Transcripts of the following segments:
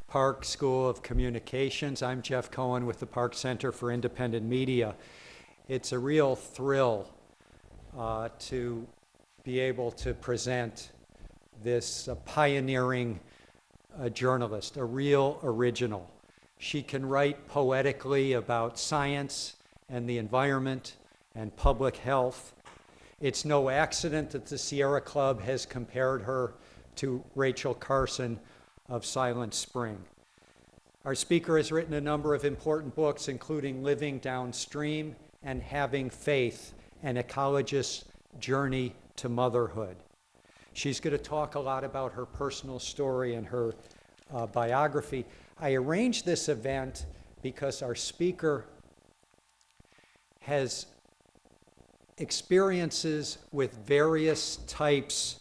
Park School of Communications. I'm Jeff Cohen with the Park Center for Independent Media. It's a real thrill to be able to present this pioneering journalist, a real original. She can write poetically about science and the environment and public health. It's no accident that the Sierra Club has compared her to Rachel Carson of Silent Spring. Our speaker has written a number of important books, including Living Downstream and Having Faith, an ecologist's journey to motherhood. She's going to talk a lot about her personal story and her biography. I arranged this event because our speaker has experiences with various types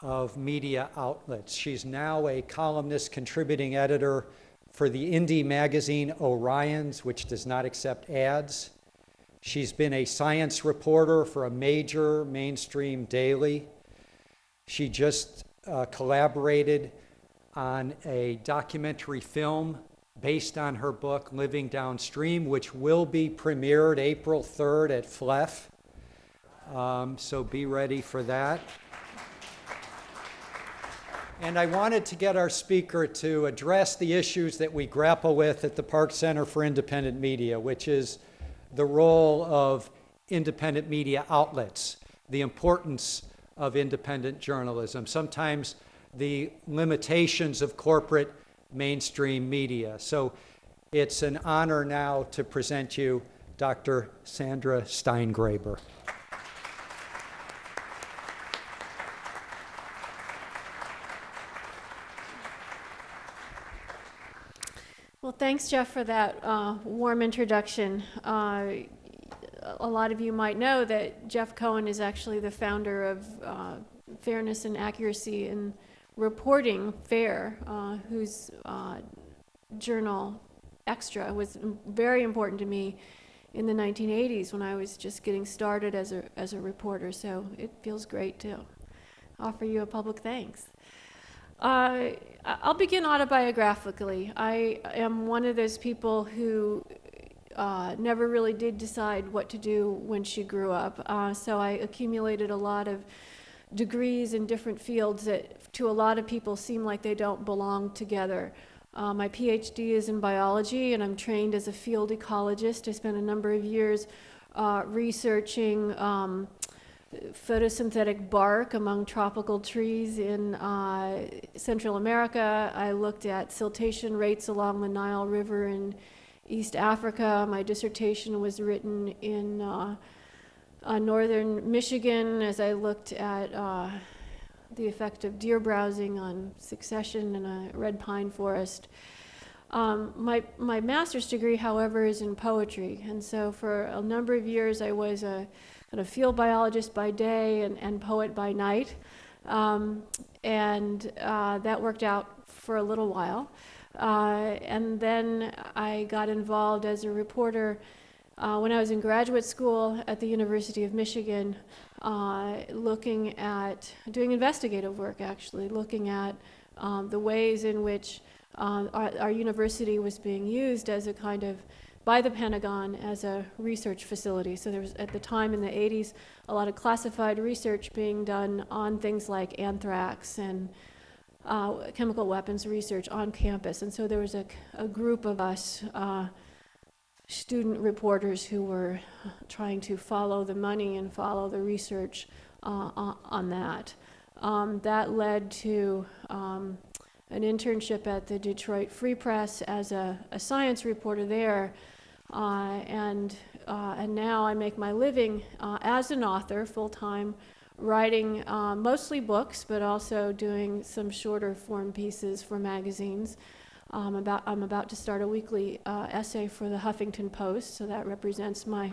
of media outlets. She's now a columnist, contributing editor for the indie magazine Orion's, which does not accept ads. She's been a science reporter for a major mainstream daily. She just collaborated on a documentary film based on her book, Living Downstream, which will be premiered April 3rd at FLEF. So be ready for that. And I wanted to get our speaker to address the issues that we grapple with at the Park Center for Independent Media, which is the role of independent media outlets, the importance of independent journalism, sometimes the limitations of corporate mainstream media. So it's an honor now to present you Dr. Sandra Steingraber. Well, thanks, Jeff, for that warm introduction. A lot of you might know that Jeff Cohen is actually the founder of Fairness and Accuracy in Reporting, FAIR, whose journal Extra was very important to me in the 1980s when I was just getting started as a reporter. So it feels great to offer you a public thanks. I'll begin autobiographically. I am one of those people who never really did decide what to do when she grew up. So I accumulated a lot of degrees in different fields that to a lot of people seem like they don't belong together. My PhD is in biology, and I'm trained as a field ecologist. I spent a number of years researching photosynthetic bark among tropical trees in Central America. I looked at siltation rates along the Nile River in East Africa. My dissertation was written in northern Michigan as I looked at the effect of deer browsing on succession in a red pine forest. My master's degree, however, is in poetry, and so for a number of years I was a field biologist by day and poet by night, and that worked out for a little while. And then I got involved as a reporter when I was in graduate school at the University of Michigan, looking at doing investigative work, actually, looking at the ways in which our university was being used as a kind of by the Pentagon as a research facility. So there was, at the time in the 80s, a lot of classified research being done on things like anthrax and chemical weapons research on campus. And so there was a group of us, student reporters, who were trying to follow the money and follow the research on that. That led to an internship at the Detroit Free Press as a science reporter there. And now I make my living as an author full-time, writing mostly books, but also doing some shorter form pieces for magazines. I'm about to start a weekly essay for the Huffington Post, so that represents my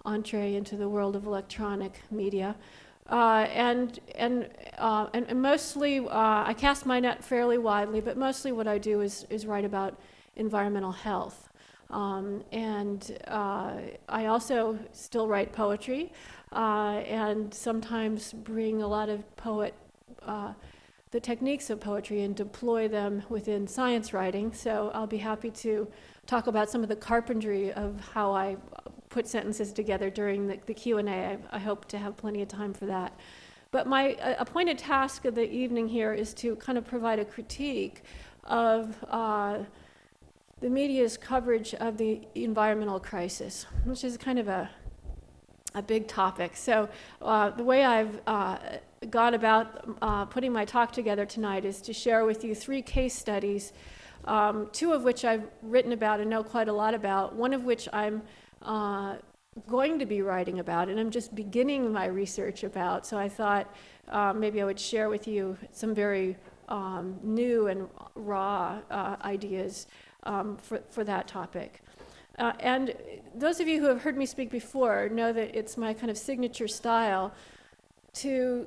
entree into the world of electronic media. And mostly, I cast my net fairly widely, but mostly what I do is write about environmental health. And I also still write poetry, and sometimes bring a lot of the techniques of poetry and deploy them within science writing. So I'll be happy to talk about some of the carpentry of how I put sentences together during the Q&A. I hope to have plenty of time for that. But my appointed task of the evening here is to kind of provide a critique of the media's coverage of the environmental crisis, which is kind of a big topic. So the way I've gone about putting my talk together tonight is to share with you 3 case studies, 2 of which I've written about and know quite a lot about, one of which I'm going to be writing about, and I'm just beginning my research about. So I thought maybe I would share with you some very new and raw ideas for that topic. And those of you who have heard me speak before know that it's my kind of signature style to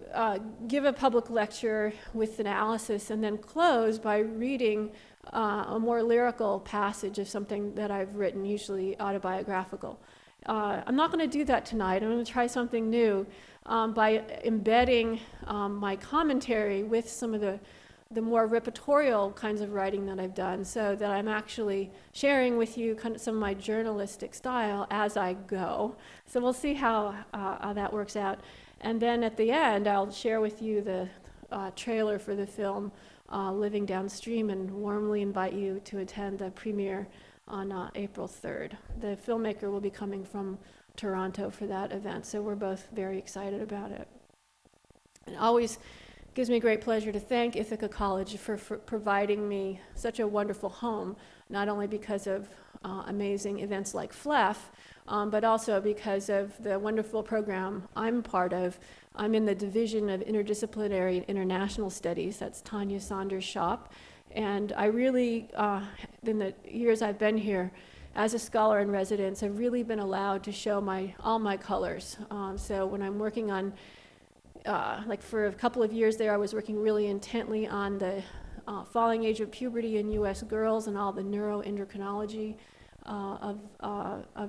give a public lecture with analysis and then close by reading a more lyrical passage of something that I've written, usually autobiographical. I'm not going to do that tonight. I'm going to try something new by embedding my commentary with some of the more repertorial kinds of writing that I've done, so that I'm actually sharing with you kind of some of my journalistic style as I go. So we'll see how that works out. And then at the end, I'll share with you the trailer for the film Living Downstream, and warmly invite you to attend the premiere on April 3rd. The filmmaker will be coming from Toronto for that event, so we're both very excited about it. It always gives me great pleasure to thank Ithaca College for providing me such a wonderful home, not only because of amazing events like FLEF, but also because of the wonderful program I'm part of. I'm in the Division of Interdisciplinary and International Studies. That's Tanya Saunders' shop. And I really, in the years I've been here, as a scholar in residence, I've really been allowed to show all my colors. So when I'm working on, like for a couple of years there, I was working really intently on the falling age of puberty in U.S. girls and all the neuroendocrinology of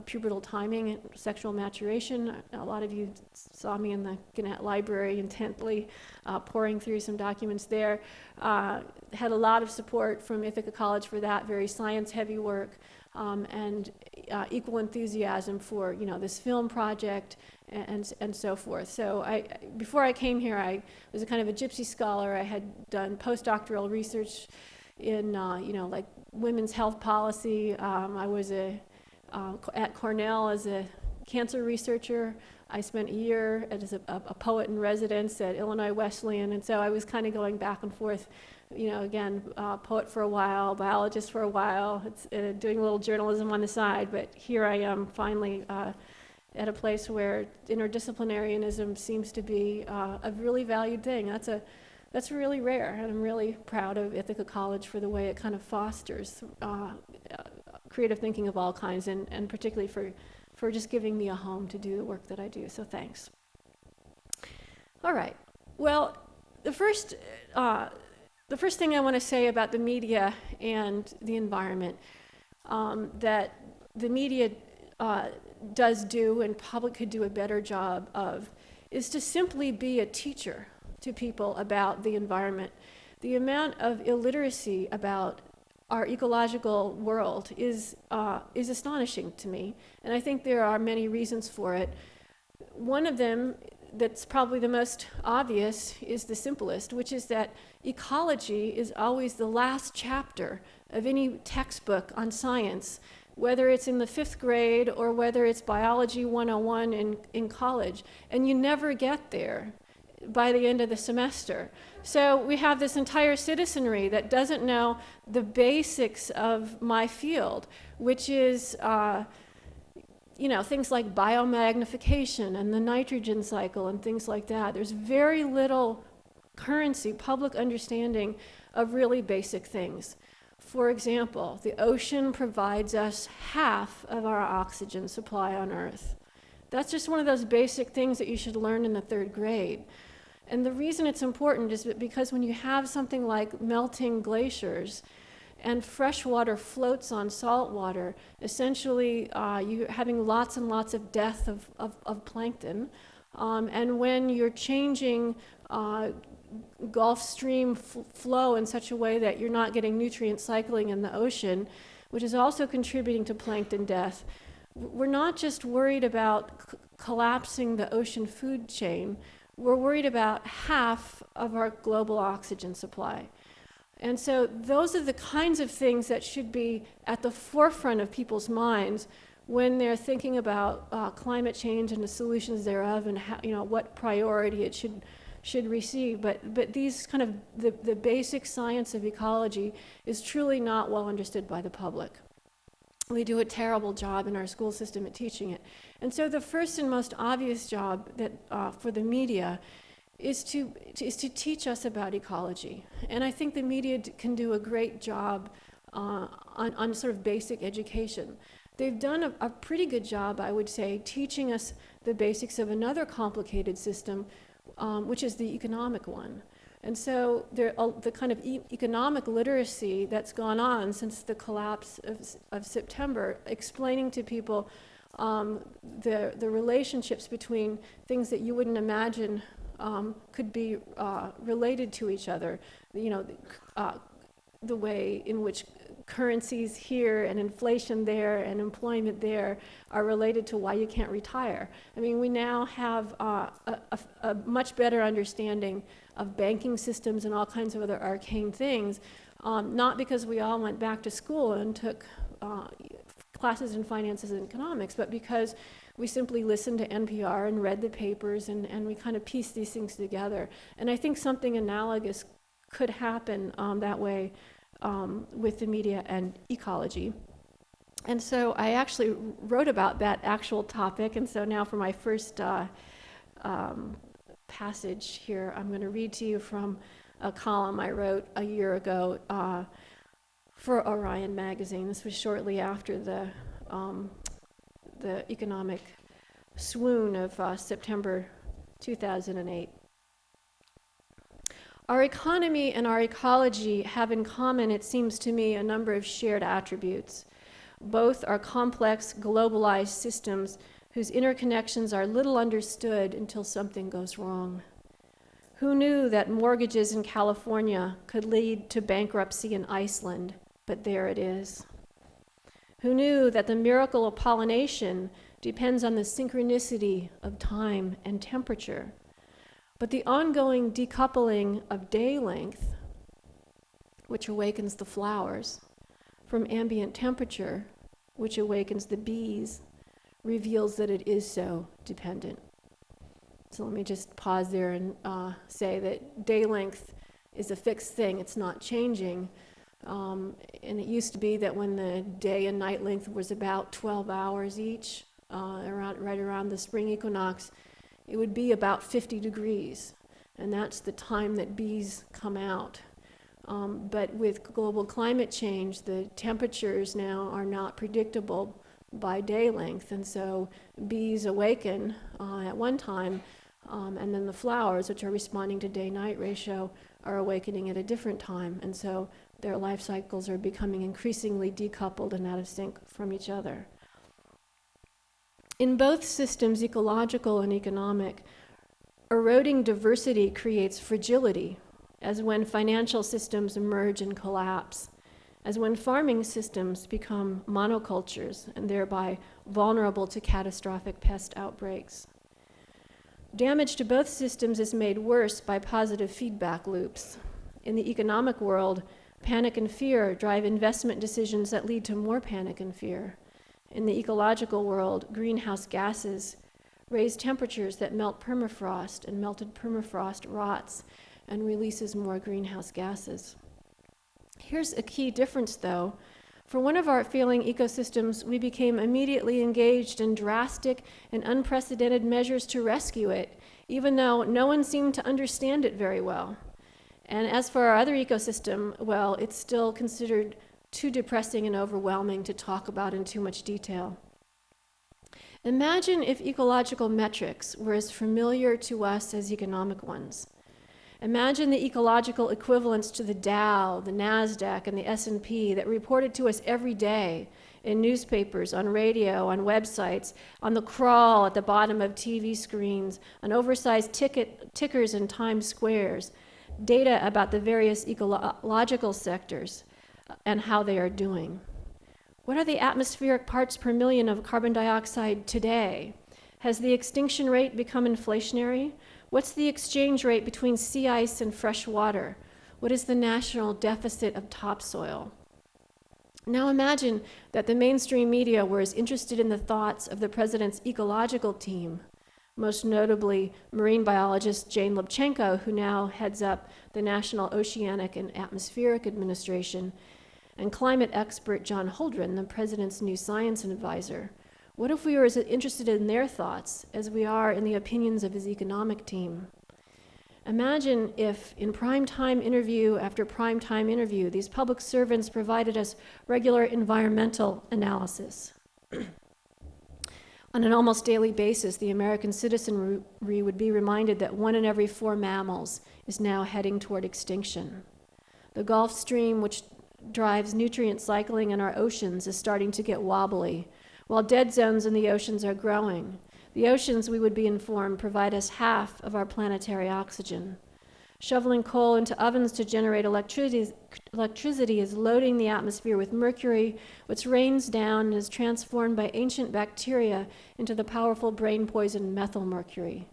pubertal timing and sexual maturation. A lot of you saw me in the Gannett Library intently poring through some documents there. Had a lot of support from Ithaca College for that, very science-heavy work, and equal enthusiasm for this film project and so forth. So before I came here, I was a kind of a gypsy scholar. I had done postdoctoral research in like women's health policy. I was at Cornell as a cancer researcher. I spent a year as a poet in residence at Illinois Wesleyan, and so I was kind of going back and forth, again, poet for a while, biologist for a while, doing a little journalism on the side, but here I am finally at a place where interdisciplinarianism seems to be a really valued thing. That's really rare, and I'm really proud of Ithaca College for the way it kind of fosters creative thinking of all kinds, and particularly for just giving me a home to do the work that I do, so thanks. All right, well, the first thing I want to say about the media and the environment that the media does do, and public could do a better job of, is to simply be a teacher to people about the environment. The amount of illiteracy about our ecological world is astonishing to me, and I think there are many reasons for it. One of them that's probably the most obvious is the simplest, which is that ecology is always the last chapter of any textbook on science, whether it's in the 5th grade or whether it's biology 101 in college, and you never get there by the end of the semester. So we have this entire citizenry that doesn't know the basics of my field, which is things like biomagnification and the nitrogen cycle and things like that. There's very little currency, public understanding of really basic things. For example, the ocean provides us half of our oxygen supply on Earth. That's just one of those basic things that you should learn in the 3rd grade. And the reason it's important is because when you have something like melting glaciers and fresh water floats on salt water, essentially you're having lots and lots of death of plankton. And when you're changing Gulf Stream flow in such a way that you're not getting nutrient cycling in the ocean, which is also contributing to plankton death. We're not just worried about collapsing the ocean food chain, we're worried about half of our global oxygen supply. And so those are the kinds of things that should be at the forefront of people's minds when they're thinking about climate change and the solutions thereof, and how, what priority it should receive. But these kind of the basic science of ecology is truly not well understood by the public. We do a terrible job in our school system at teaching it. And so the first and most obvious job that for the media is to teach us about ecology. And I think the media can do a great job on sort of basic education. They've done a pretty good job, I would say, teaching us the basics of another complicated system, which is the economic one. And so the kind of economic literacy that's gone on since the collapse of September, explaining to people the relationships between things that you wouldn't imagine could be related to each other, the way in which currencies here and inflation there and employment there are related to why you can't retire. I mean, we now have a much better understanding of banking systems and all kinds of other arcane things, not because we all went back to school and took classes in finances and economics, but because we simply listened to NPR and read the papers, and we kind of pieced these things together. And I think something analogous could happen that way with the media and ecology. And so I actually wrote about that actual topic, and so now for my first passage here, I'm going to read to you from a column I wrote a year ago for Orion magazine. This was shortly after the economic swoon of September 2008. Our economy and our ecology have in common, it seems to me, a number of shared attributes. Both are complex, globalized systems whose interconnections are little understood until something goes wrong. Who knew that mortgages in California could lead to bankruptcy in Iceland? But there it is. Who knew that the miracle of pollination depends on the synchronicity of time and temperature? But the ongoing decoupling of day length, which awakens the flowers, from ambient temperature, which awakens the bees, reveals that it is so dependent. So let me just pause there and say that day length is a fixed thing. It's not changing. And it used to be that when the day and night length was about 12 hours each, right around the spring equinox, it would be about 50 degrees, and that's the time that bees come out. But with global climate change, the temperatures now are not predictable by day length, and so bees awaken at one time, and then the flowers, which are responding to day-night ratio, are awakening at a different time, and so their life cycles are becoming increasingly decoupled and out of sync from each other. In both systems, ecological and economic, eroding diversity creates fragility, as when financial systems emerge and collapse, as when farming systems become monocultures and thereby vulnerable to catastrophic pest outbreaks. Damage to both systems is made worse by positive feedback loops. In the economic world, panic and fear drive investment decisions that lead to more panic and fear. In the ecological world, greenhouse gases raise temperatures that melt permafrost, and melted permafrost rots and releases more greenhouse gases. Here's a key difference, though. For one of our failing ecosystems, we became immediately engaged in drastic and unprecedented measures to rescue it, even though no one seemed to understand it very well. And as for our other ecosystem, well, it's still considered too depressing and overwhelming to talk about in too much detail. Imagine if ecological metrics were as familiar to us as economic ones. Imagine the ecological equivalents to the Dow, the NASDAQ, and the S&P that reported to us every day in newspapers, on radio, on websites, on the crawl at the bottom of TV screens, on oversized tickers in Times Squares. data about the various ecological sectors and how they are doing. What are the atmospheric parts per million of carbon dioxide today? Has the extinction rate become inflationary? What's the exchange rate between sea ice and fresh water? What is the national deficit of topsoil? Now imagine that the mainstream media were as interested in the thoughts of the president's ecological team, most notably marine biologist Jane Lubchenco, who now heads up the National Oceanic and Atmospheric Administration, and climate expert John Holdren, the president's new science advisor. What if we were as interested in their thoughts as we are in the opinions of his economic team? Imagine if, in prime-time interview after prime-time interview, these public servants provided us regular environmental analysis. On an almost daily basis, the American citizenry would be reminded that 1 in every 4 mammals is now heading toward extinction. The Gulf Stream, which drives nutrient cycling in our oceans, is starting to get wobbly, while dead zones in the oceans are growing. The oceans, we would be informed, provide us half of our planetary oxygen. Shoveling coal into ovens to generate electricity is loading the atmosphere with mercury, which rains down and is transformed by ancient bacteria into the powerful brain poison methylmercury.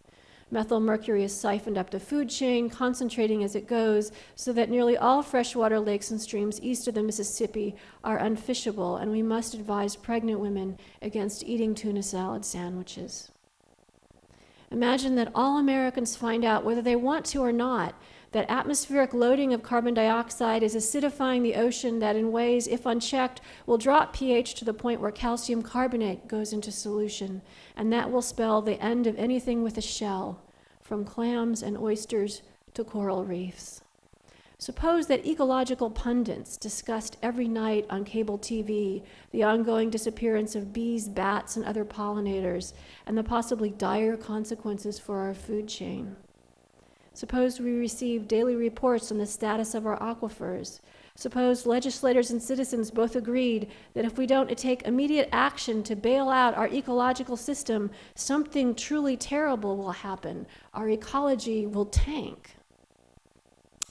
Methylmercury is siphoned up the food chain, concentrating as it goes, so that nearly all freshwater lakes and streams east of the Mississippi are unfishable, and we must advise pregnant women against eating tuna salad sandwiches. Imagine that all Americans find out, whether they want to or not, that atmospheric loading of carbon dioxide is acidifying the ocean that in ways, if unchecked, will drop pH to the point where calcium carbonate goes into solution, and that will spell the end of anything with a shell, from clams and oysters to coral reefs. Suppose that ecological pundits discussed every night on cable TV the ongoing disappearance of bees, bats, and other pollinators, and the possibly dire consequences for our food chain. Suppose we receive daily reports on the status of our aquifers. Suppose legislators and citizens both agreed that if we don't take immediate action to bail out our ecological system, something truly terrible will happen. Our ecology will tank.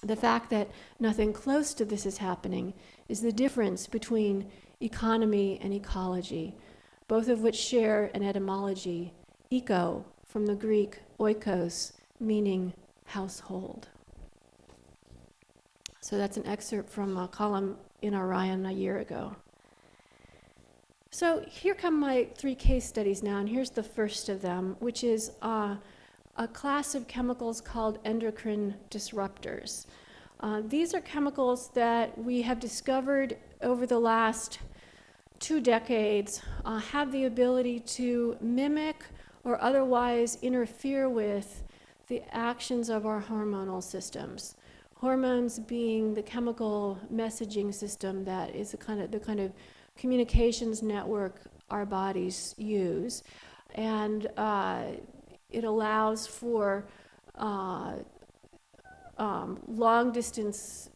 The fact that nothing close to this is happening is the difference between economy and ecology, both of which share an etymology, eco, from the Greek oikos, meaning household. So that's an excerpt from a column in Orion a year ago. So here come my 3 case studies now, and here's the first of them, which is a class of chemicals called endocrine disruptors. These are chemicals that we have discovered over the last 2 decades have the ability to mimic or otherwise interfere with the actions of our hormonal systems. Hormones being the chemical messaging system that is the kind of communications network our bodies use, and it allows for long distance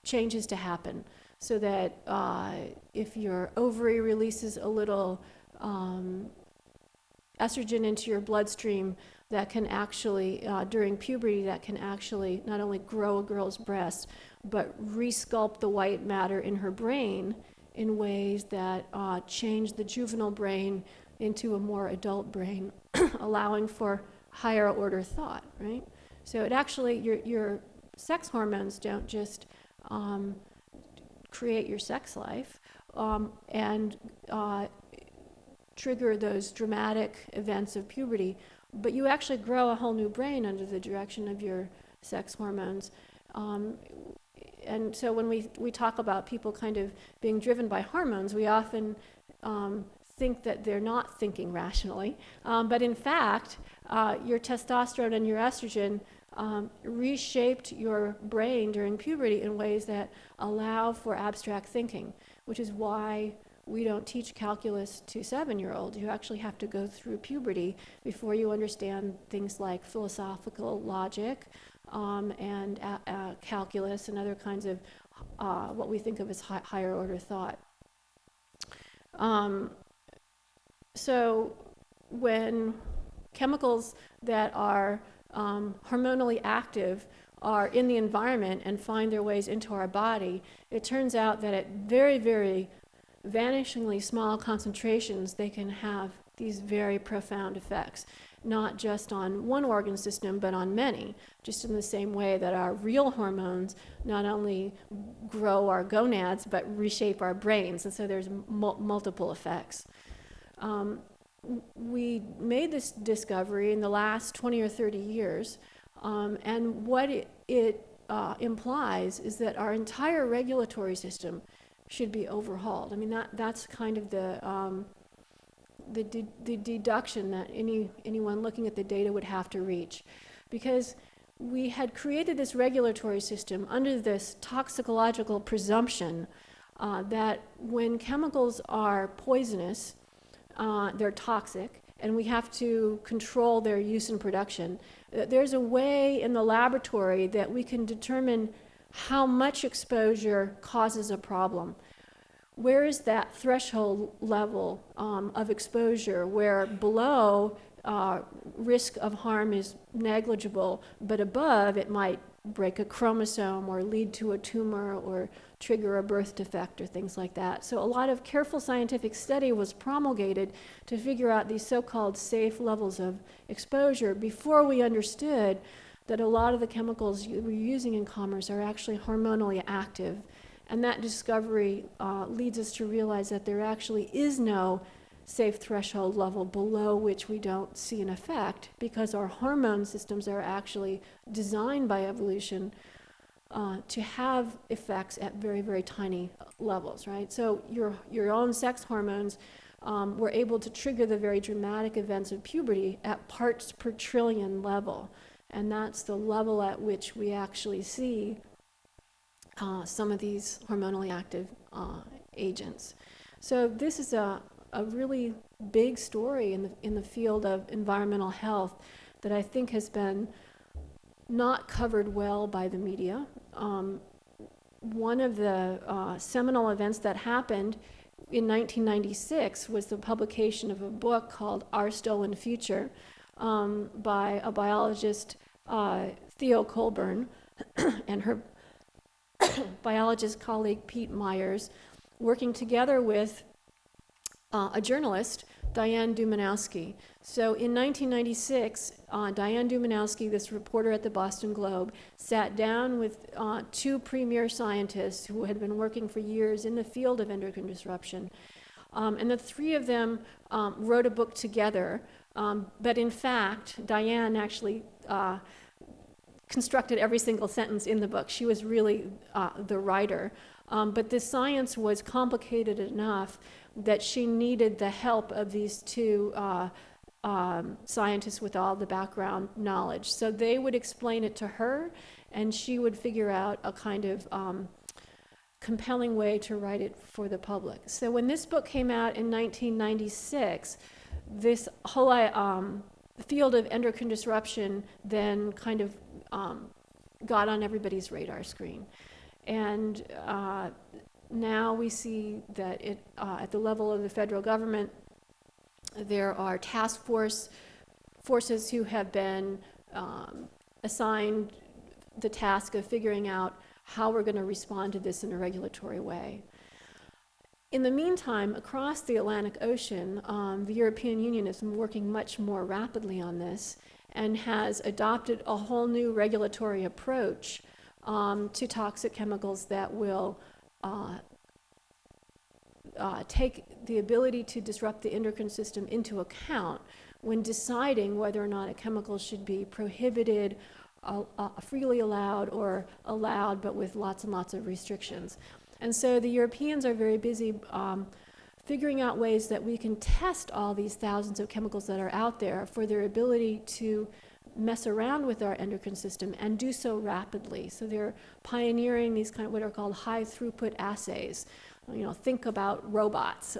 changes to happen, so that if your ovary releases a little estrogen into your bloodstream, that can actually, during puberty, that can actually not only grow a girl's breast, but resculpt the white matter in her brain in ways that change the juvenile brain into a more adult brain, allowing for higher order thought, right? So it actually, your sex hormones don't just create your sex life and trigger those dramatic events of puberty, but you actually grow a whole new brain under the direction of your sex hormones. And so when we talk about people kind of being driven by hormones, we often think that they're not thinking rationally. But in fact, your testosterone and your estrogen reshaped your brain during puberty in ways that allow for abstract thinking, which is why we don't teach calculus to 7-year-olds. You actually have to go through puberty before you understand things like philosophical logic and calculus and other kinds of what we think of as higher order thought. So when chemicals that are hormonally active are in the environment and find their ways into our body, it turns out that at very, very vanishingly small concentrations, they can have these very profound effects, not just on one organ system, but on many, just in the same way that our real hormones not only grow our gonads, but reshape our brains. And so there's multiple effects. We made this discovery in the last 20 or 30 years, and what it implies is that our entire regulatory system should be overhauled. I mean, that's kind of the deduction that anyone looking at the data would have to reach, because we had created this regulatory system under this toxicological presumption that when chemicals are poisonous, they're toxic, and we have to control their use and production. There's a way in the laboratory that we can determine how much exposure causes a problem. Where is that threshold level of exposure where below risk of harm is negligible, but above it might break a chromosome or lead to a tumor or trigger a birth defect or things like that. So a lot of careful scientific study was promulgated to figure out these so-called safe levels of exposure before we understood that a lot of the chemicals we're using in commerce are actually hormonally active. And that discovery leads us to realize that there actually is no safe threshold level below which we don't see an effect, because our hormone systems are actually designed by evolution to have effects at very, very tiny levels, right? So your own sex hormones were able to trigger the very dramatic events of puberty at parts per trillion level. And that's the level at which we actually see some of these hormonally active agents. So this is a really big story in the field of environmental health that I think has been not covered well by the media. One of the seminal events that happened in 1996 was the publication of a book called Our Stolen Future by a biologist, Theo Colburn, and her biologist colleague Pete Myers, working together with a journalist, Diane Dumanowski. So in 1996, Diane Dumanowski, this reporter at the Boston Globe, sat down with two premier scientists who had been working for years in the field of endocrine disruption. And the three of them wrote a book together. But in fact, Diane actually constructed every single sentence in the book. She was really the writer. But the science was complicated enough that she needed the help of these two scientists with all the background knowledge. So they would explain it to her, and she would figure out a kind of compelling way to write it for the public. So when this book came out in 1996, this whole field of endocrine disruption then kind of got on everybody's radar screen. And now we see that at the level of the federal government, there are task forces who have been assigned the task of figuring out how we're going to respond to this in a regulatory way. In the meantime, across the Atlantic Ocean, the European Union is working much more rapidly on this and has adopted a whole new regulatory approach to toxic chemicals that will take the ability to disrupt the endocrine system into account when deciding whether or not a chemical should be prohibited, freely allowed, or allowed but with lots and lots of restrictions. And so the Europeans are very busy figuring out ways that we can test all these thousands of chemicals that are out there for their ability to mess around with our endocrine system and do so rapidly. So they're pioneering these kind of what are called high throughput assays. You know, think about robots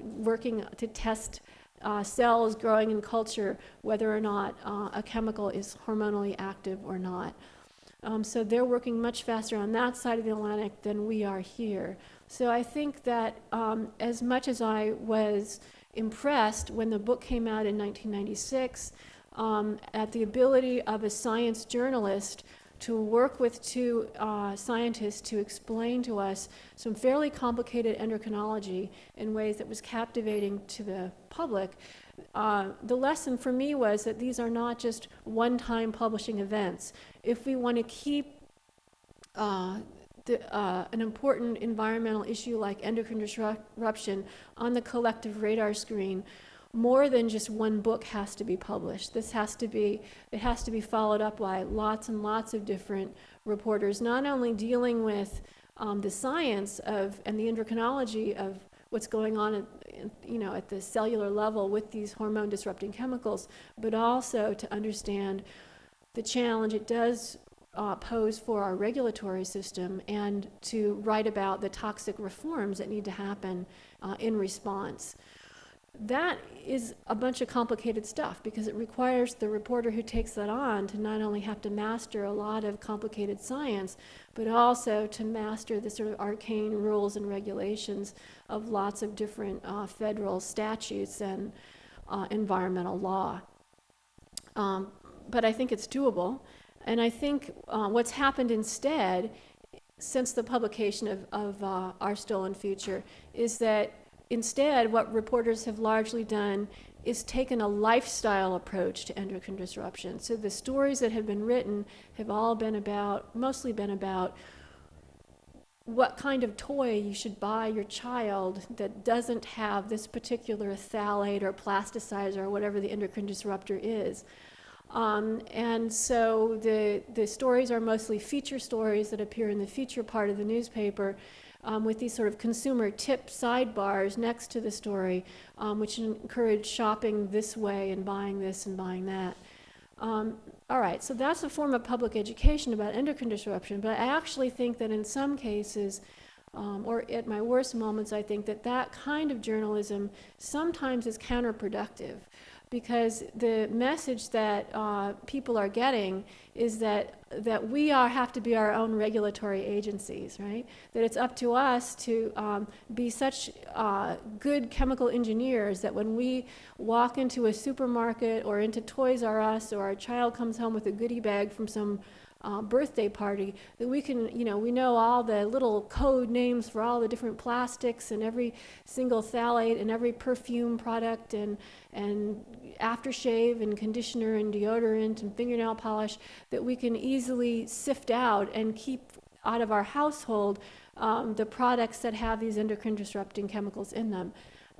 working to test cells growing in culture, whether or not a chemical is hormonally active or not. So they're working much faster on that side of the Atlantic than we are here. So I think that as much as I was impressed when the book came out in 1996 at the ability of a science journalist to work with two scientists to explain to us some fairly complicated endocrinology in ways that was captivating to the public. The lesson for me was that these are not just one-time publishing events. If we want to keep an important environmental issue like endocrine disruption on the collective radar screen, more than just one book has to be published. It has to be followed up by lots and lots of different reporters, not only dealing with the science and the endocrinology of what's going on at the cellular level with these hormone disrupting chemicals, but also to understand the challenge it does pose for our regulatory system, and to write about the toxic reforms that need to happen in response. That is a bunch of complicated stuff, because it requires the reporter who takes that on to not only have to master a lot of complicated science, but also to master the sort of arcane rules and regulations of lots of different federal statutes and environmental law. But I think it's doable. And I think what's happened instead, since the publication of Our Stolen Future, is that instead, what reporters have largely done is taken a lifestyle approach to endocrine disruption. So the stories that have been written have all been mostly been about what kind of toy you should buy your child that doesn't have this particular phthalate or plasticizer or whatever the endocrine disruptor is. And so the stories are mostly feature stories that appear in the feature part of the newspaper, with these sort of consumer tip sidebars next to the story, which encourage shopping this way and buying this and buying that. All right, so that's a form of public education about endocrine disruption, but I actually think that in some cases, or at my worst moments, I think that kind of journalism sometimes is counterproductive, because the message that people are getting is that we have to be our own regulatory agencies, right? That it's up to us to be such good chemical engineers that when we walk into a supermarket or into Toys R Us, or our child comes home with a goodie bag from some birthday party, that we can, we know all the little code names for all the different plastics and every single phthalate and every perfume product and aftershave and conditioner and deodorant and fingernail polish, that we can easily sift out and keep out of our household the products that have these endocrine disrupting chemicals in them.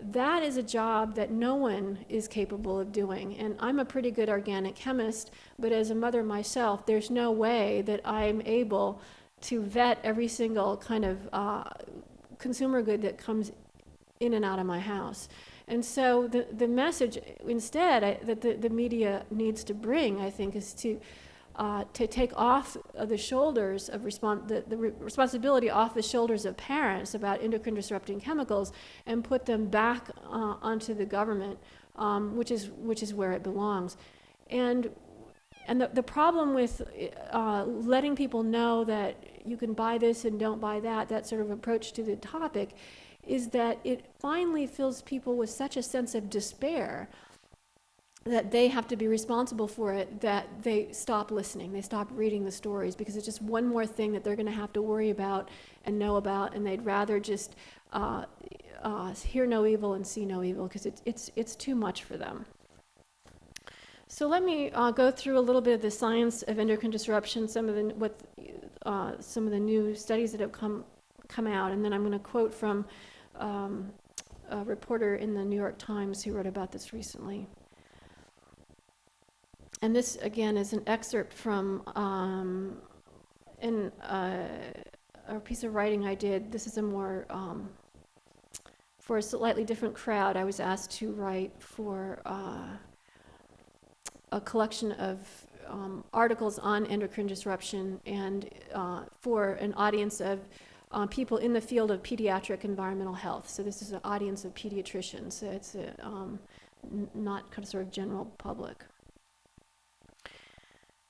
That is a job that no one is capable of doing. And I'm a pretty good organic chemist, but as a mother myself, there's no way that I'm able to vet every single kind of consumer good that comes in and out of my house. And so the message instead that the media needs to bring, I think, is to take off the shoulders of the responsibility off the shoulders of parents about endocrine disrupting chemicals, and put them back onto the government, which is where it belongs. And the problem with letting people know that you can buy this and don't buy that sort of approach to the topic, is that it finally fills people with such a sense of despair that they have to be responsible for it, that they stop listening, they stop reading the stories, because it's just one more thing that they're going to have to worry about and know about, and they'd rather just hear no evil and see no evil, because it's too much for them. So let me go through a little bit of the science of endocrine disruption, some of the new studies that have come out, and then I'm going to quote from a reporter in the New York Times who wrote about this recently. And this, again, is an excerpt from a piece of writing I did. This is a more, for a slightly different crowd. I was asked to write for a collection of articles on endocrine disruption, and for an audience of people in the field of pediatric environmental health. So this is an audience of pediatricians. So it's not kind of sort of general public.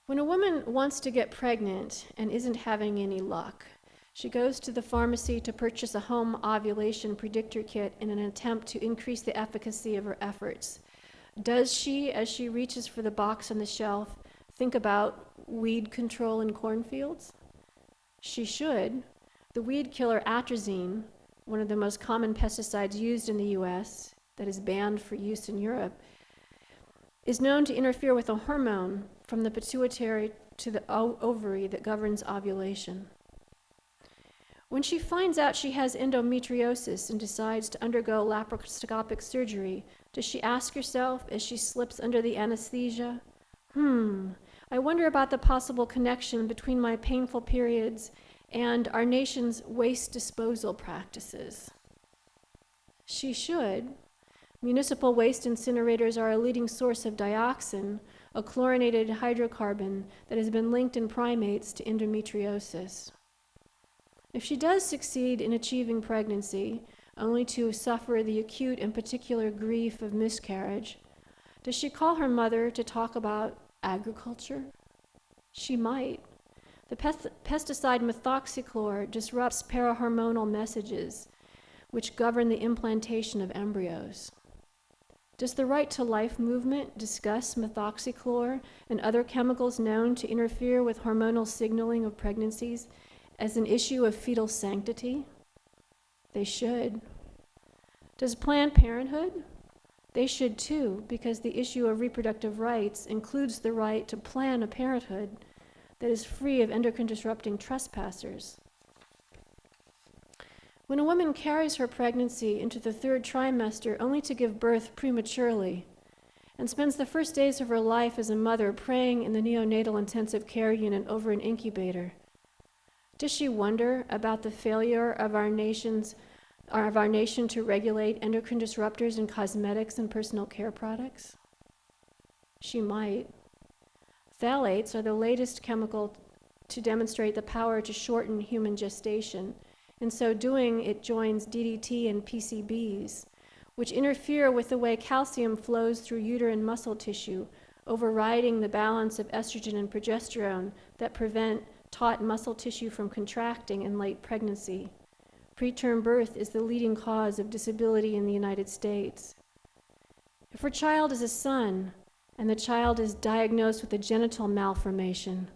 When a woman wants to get pregnant and isn't having any luck, she goes to the pharmacy to purchase a home ovulation predictor kit in an attempt to increase the efficacy of her efforts. Does she, as she reaches for the box on the shelf, think about weed control in cornfields? She should. The weed killer atrazine, one of the most common pesticides used in the US that is banned for use in Europe, is known to interfere with a hormone from the pituitary to the ovary that governs ovulation. When she finds out she has endometriosis and decides to undergo laparoscopic surgery, does she ask herself as she slips under the anesthesia, I wonder about the possible connection between my painful periods and our nation's waste disposal practices? She should. Municipal waste incinerators are a leading source of dioxin, a chlorinated hydrocarbon that has been linked in primates to endometriosis. If she does succeed in achieving pregnancy, only to suffer the acute and particular grief of miscarriage, does she call her mother to talk about agriculture? She might. The pesticide methoxychlor disrupts parahormonal messages which govern the implantation of embryos. Does the Right to Life movement discuss methoxychlor and other chemicals known to interfere with hormonal signaling of pregnancies as an issue of fetal sanctity? They should. Does Planned Parenthood? They should too, because the issue of reproductive rights includes the right to plan a parenthood that is free of endocrine disrupting trespassers. When a woman carries her pregnancy into the 3rd trimester only to give birth prematurely and spends the first days of her life as a mother praying in the neonatal intensive care unit over an incubator, does she wonder about the failure of our nation to regulate endocrine disruptors in cosmetics and personal care products? She might. Phthalates are the latest chemical to demonstrate the power to shorten human gestation. In so doing, it joins DDT and PCBs, which interfere with the way calcium flows through uterine muscle tissue, overriding the balance of estrogen and progesterone that prevent taut muscle tissue from contracting in late pregnancy. Preterm birth is the leading cause of disability in the United States. If her child is a son, and the child is diagnosed with a genital malformation,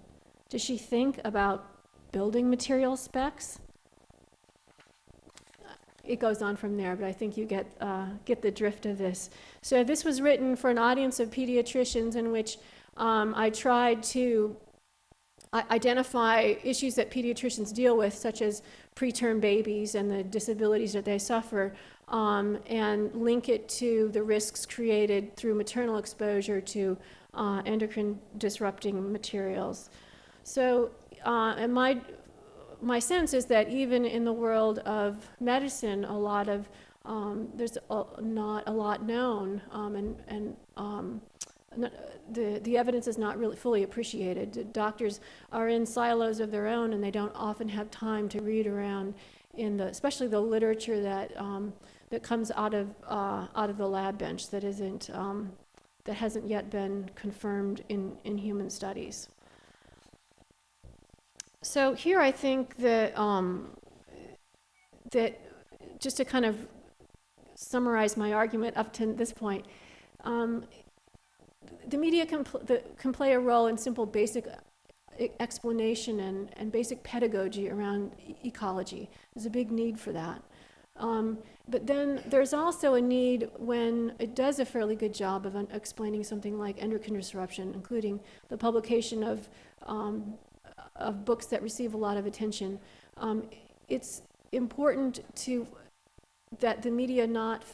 does she think about building material specs? It goes on from there, but I think you get the drift of this. So this was written for an audience of pediatricians in which I tried to identify issues that pediatricians deal with, such as preterm babies and the disabilities that they suffer, and link it to the risks created through maternal exposure to endocrine disrupting materials. So, and my sense is that even in the world of medicine, a lot of there's not a lot known, the evidence is not really fully appreciated. Doctors are in silos of their own, and they don't often have time to read around in especially the literature that comes out of the lab bench that hasn't yet been confirmed in human studies. So here I think that just to kind of summarize my argument up to this point, the media can play a role in simple basic explanation and basic pedagogy around ecology. There's a big need for that. But then there's also a need when it does a fairly good job of explaining something like endocrine disruption, including the publication of books that receive a lot of attention. It's important that the media not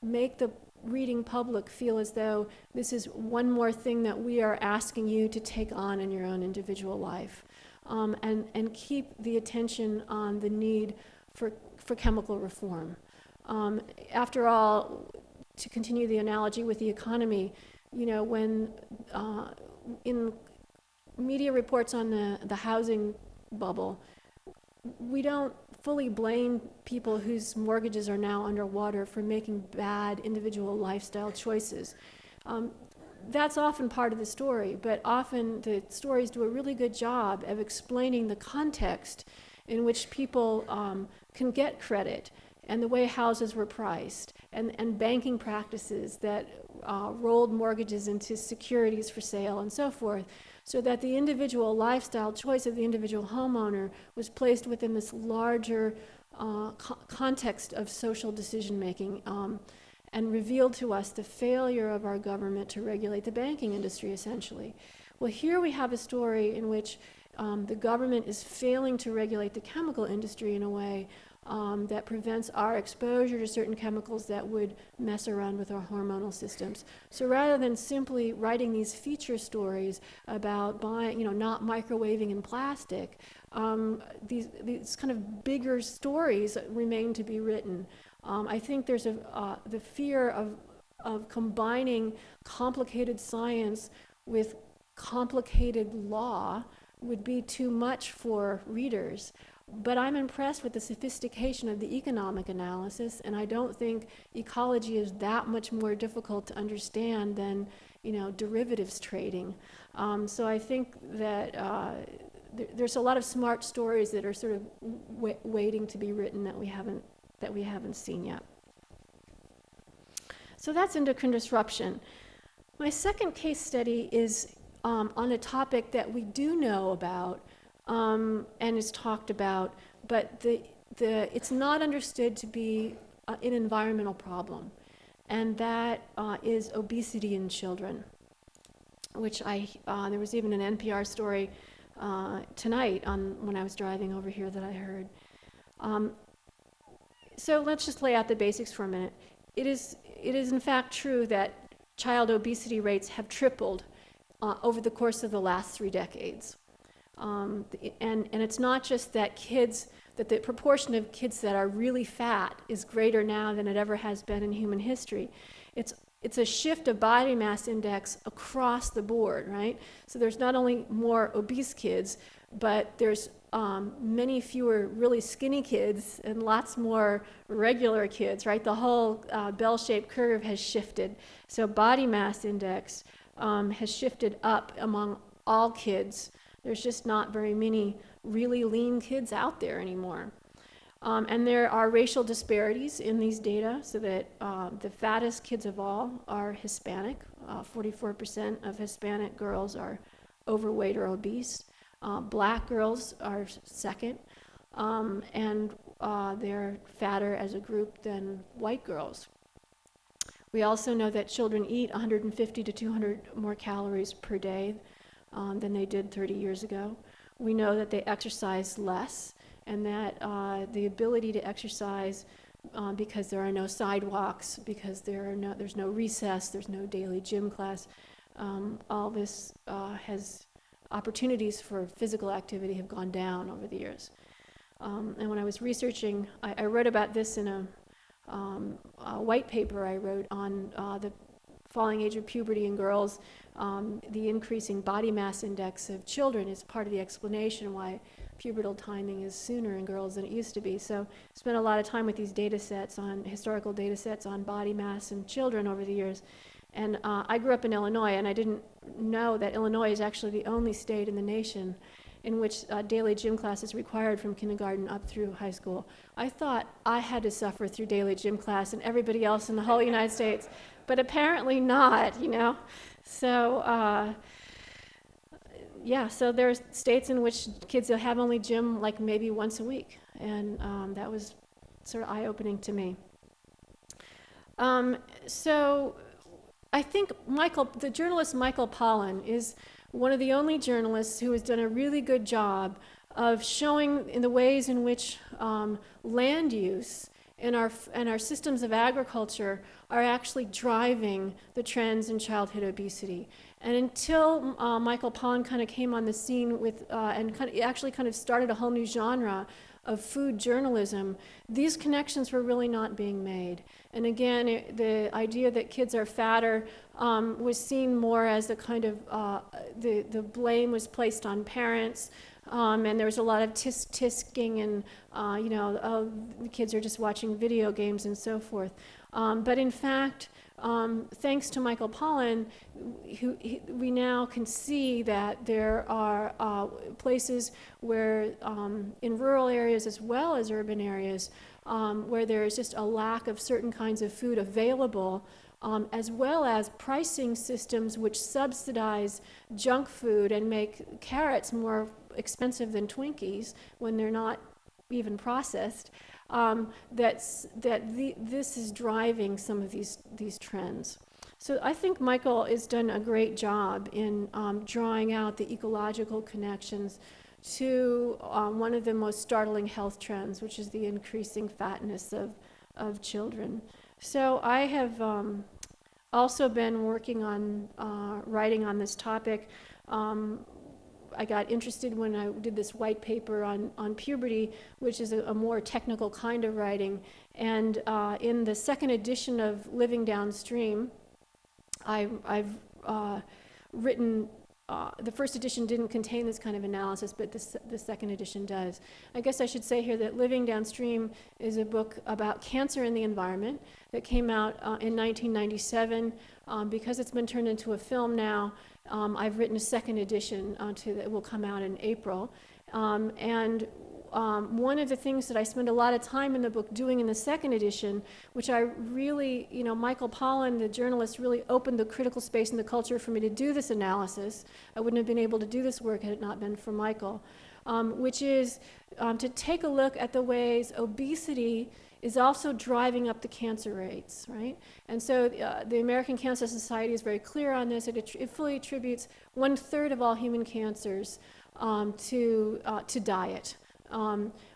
make the reading public feel as though this is one more thing that we are asking you to take on in your own individual life, and keep the attention on the need for chemical reform. After all, to continue the analogy with the economy, when in media reports on the housing bubble, we don't fully blame people whose mortgages are now underwater for making bad individual lifestyle choices. That's often part of the story, but often the stories do a really good job of explaining the context in which people can get credit, and the way houses were priced, and banking practices that rolled mortgages into securities for sale and so forth, so that the individual lifestyle choice of the individual homeowner was placed within this larger context of social decision making, and revealed to us the failure of our government to regulate the banking industry, essentially. Well, here we have a story in which the government is failing to regulate the chemical industry in a way that prevents our exposure to certain chemicals that would mess around with our hormonal systems. So rather than simply writing these feature stories about buying, not microwaving in plastic, these kind of bigger stories remain to be written. I think there's the fear of combining complicated science with complicated law would be too much for readers. But I'm impressed with the sophistication of the economic analysis, and I don't think ecology is that much more difficult to understand than, derivatives trading. So I think that there's a lot of smart stories that are sort of waiting to be written that we haven't seen yet. So that's endocrine disruption. My second case study is on a topic that we do know about, and is talked about, but it's not understood to be an environmental problem, and that is obesity in children, which there was even an NPR story tonight when I was driving over here that I heard. So let's just lay out the basics for a minute. It is in fact true that child obesity rates have tripled over the course of the last 3 decades. And it's not just that the proportion of kids that are really fat is greater now than it ever has been in human history. It's a shift of body mass index across the board, right? So there's not only more obese kids, but there's many fewer really skinny kids and lots more regular kids, right? The whole bell-shaped curve has shifted. So body mass index has shifted up among all kids. There's just not very many really lean kids out there anymore. And there are racial disparities in these data, so that the fattest kids of all are Hispanic. 44% of Hispanic girls are overweight or obese. Black girls are second, and they're fatter as a group than white girls. We also know that children eat 150 to 200 more calories per day than they did 30 years ago. We know that they exercise less, and that the ability to exercise, because there are no sidewalks, because there's no recess, there's no daily gym class, all this has opportunities for physical activity have gone down over the years. And when I was researching, I wrote about this in a white paper I wrote on the falling age of puberty in girls. The increasing body mass index of children is part of the explanation why pubertal timing is sooner in girls than it used to be. So I spent a lot of time with these historical data sets on body mass in children over the years. And I grew up in Illinois, and I didn't know that Illinois is actually the only state in the nation in which daily gym class is required from kindergarten up through high school. I thought I had to suffer through daily gym class and everybody else in the whole United States, but apparently not, So, so there's states in which kids will have only gym like maybe once a week, and that was sort of eye-opening to me. So I think the journalist Michael Pollan is one of the only journalists who has done a really good job of showing in the ways in which land use and our systems of agriculture are actually driving the trends in childhood obesity. And until Michael Pollan kind of came on the scene and actually started a whole new genre of food journalism, these connections were really not being made. And again, the idea that kids are fatter was seen more as a kind of, the blame was placed on parents, and there was a lot of tisk-tisking and, the kids are just watching video games and so forth. But in fact, thanks to Michael Pollan, we now can see that there are places where, in rural areas as well as urban areas, where there is just a lack of certain kinds of food available, as well as pricing systems which subsidize junk food and make carrots more expensive than Twinkies when they're not even processed, this is driving some of these trends. So I think Michael has done a great job in drawing out the ecological connections to one of the most startling health trends, which is the increasing fatness of children. So I have also been working on writing on this topic. I got interested when I did this white paper on puberty, which is a more technical kind of writing. And in the second edition of Living Downstream, I've written, the first edition didn't contain this kind of analysis, but the second edition does. I guess I should say here that Living Downstream is a book about cancer in the environment that came out in 1997. Because it's been turned into a film now, I've written a second edition that will come out in April. One of the things that I spend a lot of time in the book doing in the second edition, which I really, Michael Pollan, the journalist, really opened the critical space in the culture for me to do this analysis. I wouldn't have been able to do this work had it not been for Michael, which is to take a look at the ways obesity is also driving up the cancer rates, right? And so the American Cancer Society is very clear on this. It fully attributes 1/3 of all human cancers to diet.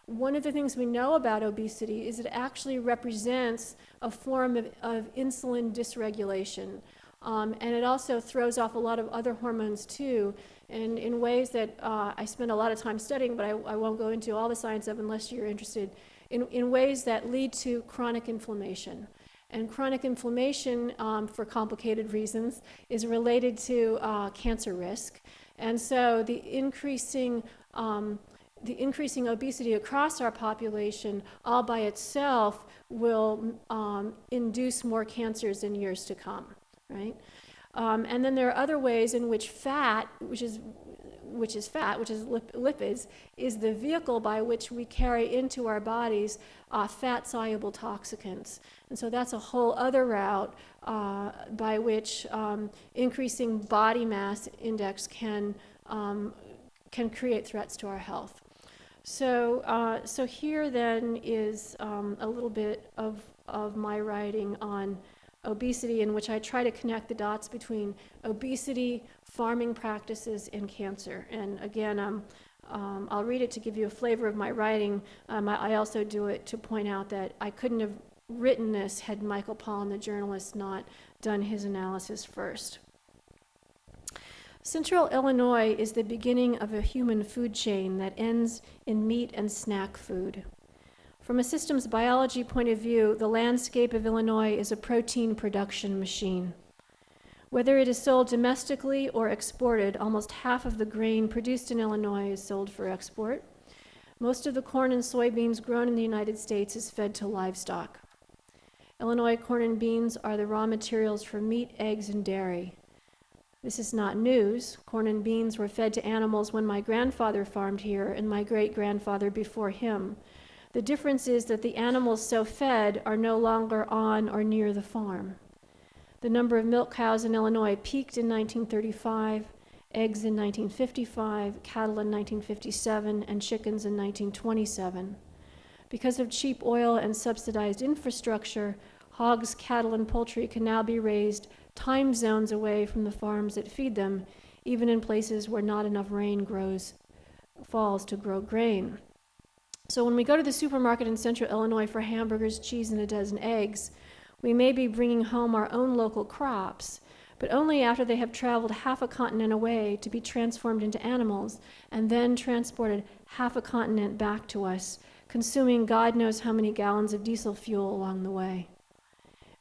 One of the things we know about obesity is it actually represents a form of insulin dysregulation. And it also throws off a lot of other hormones too, and in ways that I spend a lot of time studying, but I won't go into all the science of unless you're interested, in ways that lead to chronic inflammation. And chronic inflammation, for complicated reasons, is related to cancer risk. And so the increasing obesity across our population all by itself will induce more cancers in years to come, right? And then there are other ways in which fat, which is lipids, is the vehicle by which we carry into our bodies fat-soluble toxicants. And so that's a whole other route by which increasing body mass index can create threats to our health. So here then is a little bit of my writing on obesity, in which I try to connect the dots between obesity, farming practices, and cancer. And again, I'll read it to give you a flavor of my writing. I also do it to point out that I couldn't have written this had Michael Pollan, the journalist, not done his analysis first. Central Illinois is the beginning of a human food chain that ends in meat and snack food. From a systems biology point of view, the landscape of Illinois is a protein production machine. Whether it is sold domestically or exported, almost half of the grain produced in Illinois is sold for export. Most of the corn and soybeans grown in the United States is fed to livestock. Illinois corn and beans are the raw materials for meat, eggs, and dairy. This is not news. Corn and beans were fed to animals when my grandfather farmed here and my great-grandfather before him. The difference is that the animals so fed are no longer on or near the farm. The number of milk cows in Illinois peaked in 1935, eggs in 1955, cattle in 1957, and chickens in 1927. Because of cheap oil and subsidized infrastructure, hogs, cattle, and poultry can now be raised time zones away from the farms that feed them, even in places where not enough rain falls to grow grain. So when we go to the supermarket in central Illinois for hamburgers, cheese, and a dozen eggs, we may be bringing home our own local crops, but only after they have traveled half a continent away to be transformed into animals and then transported half a continent back to us, consuming God knows how many gallons of diesel fuel along the way.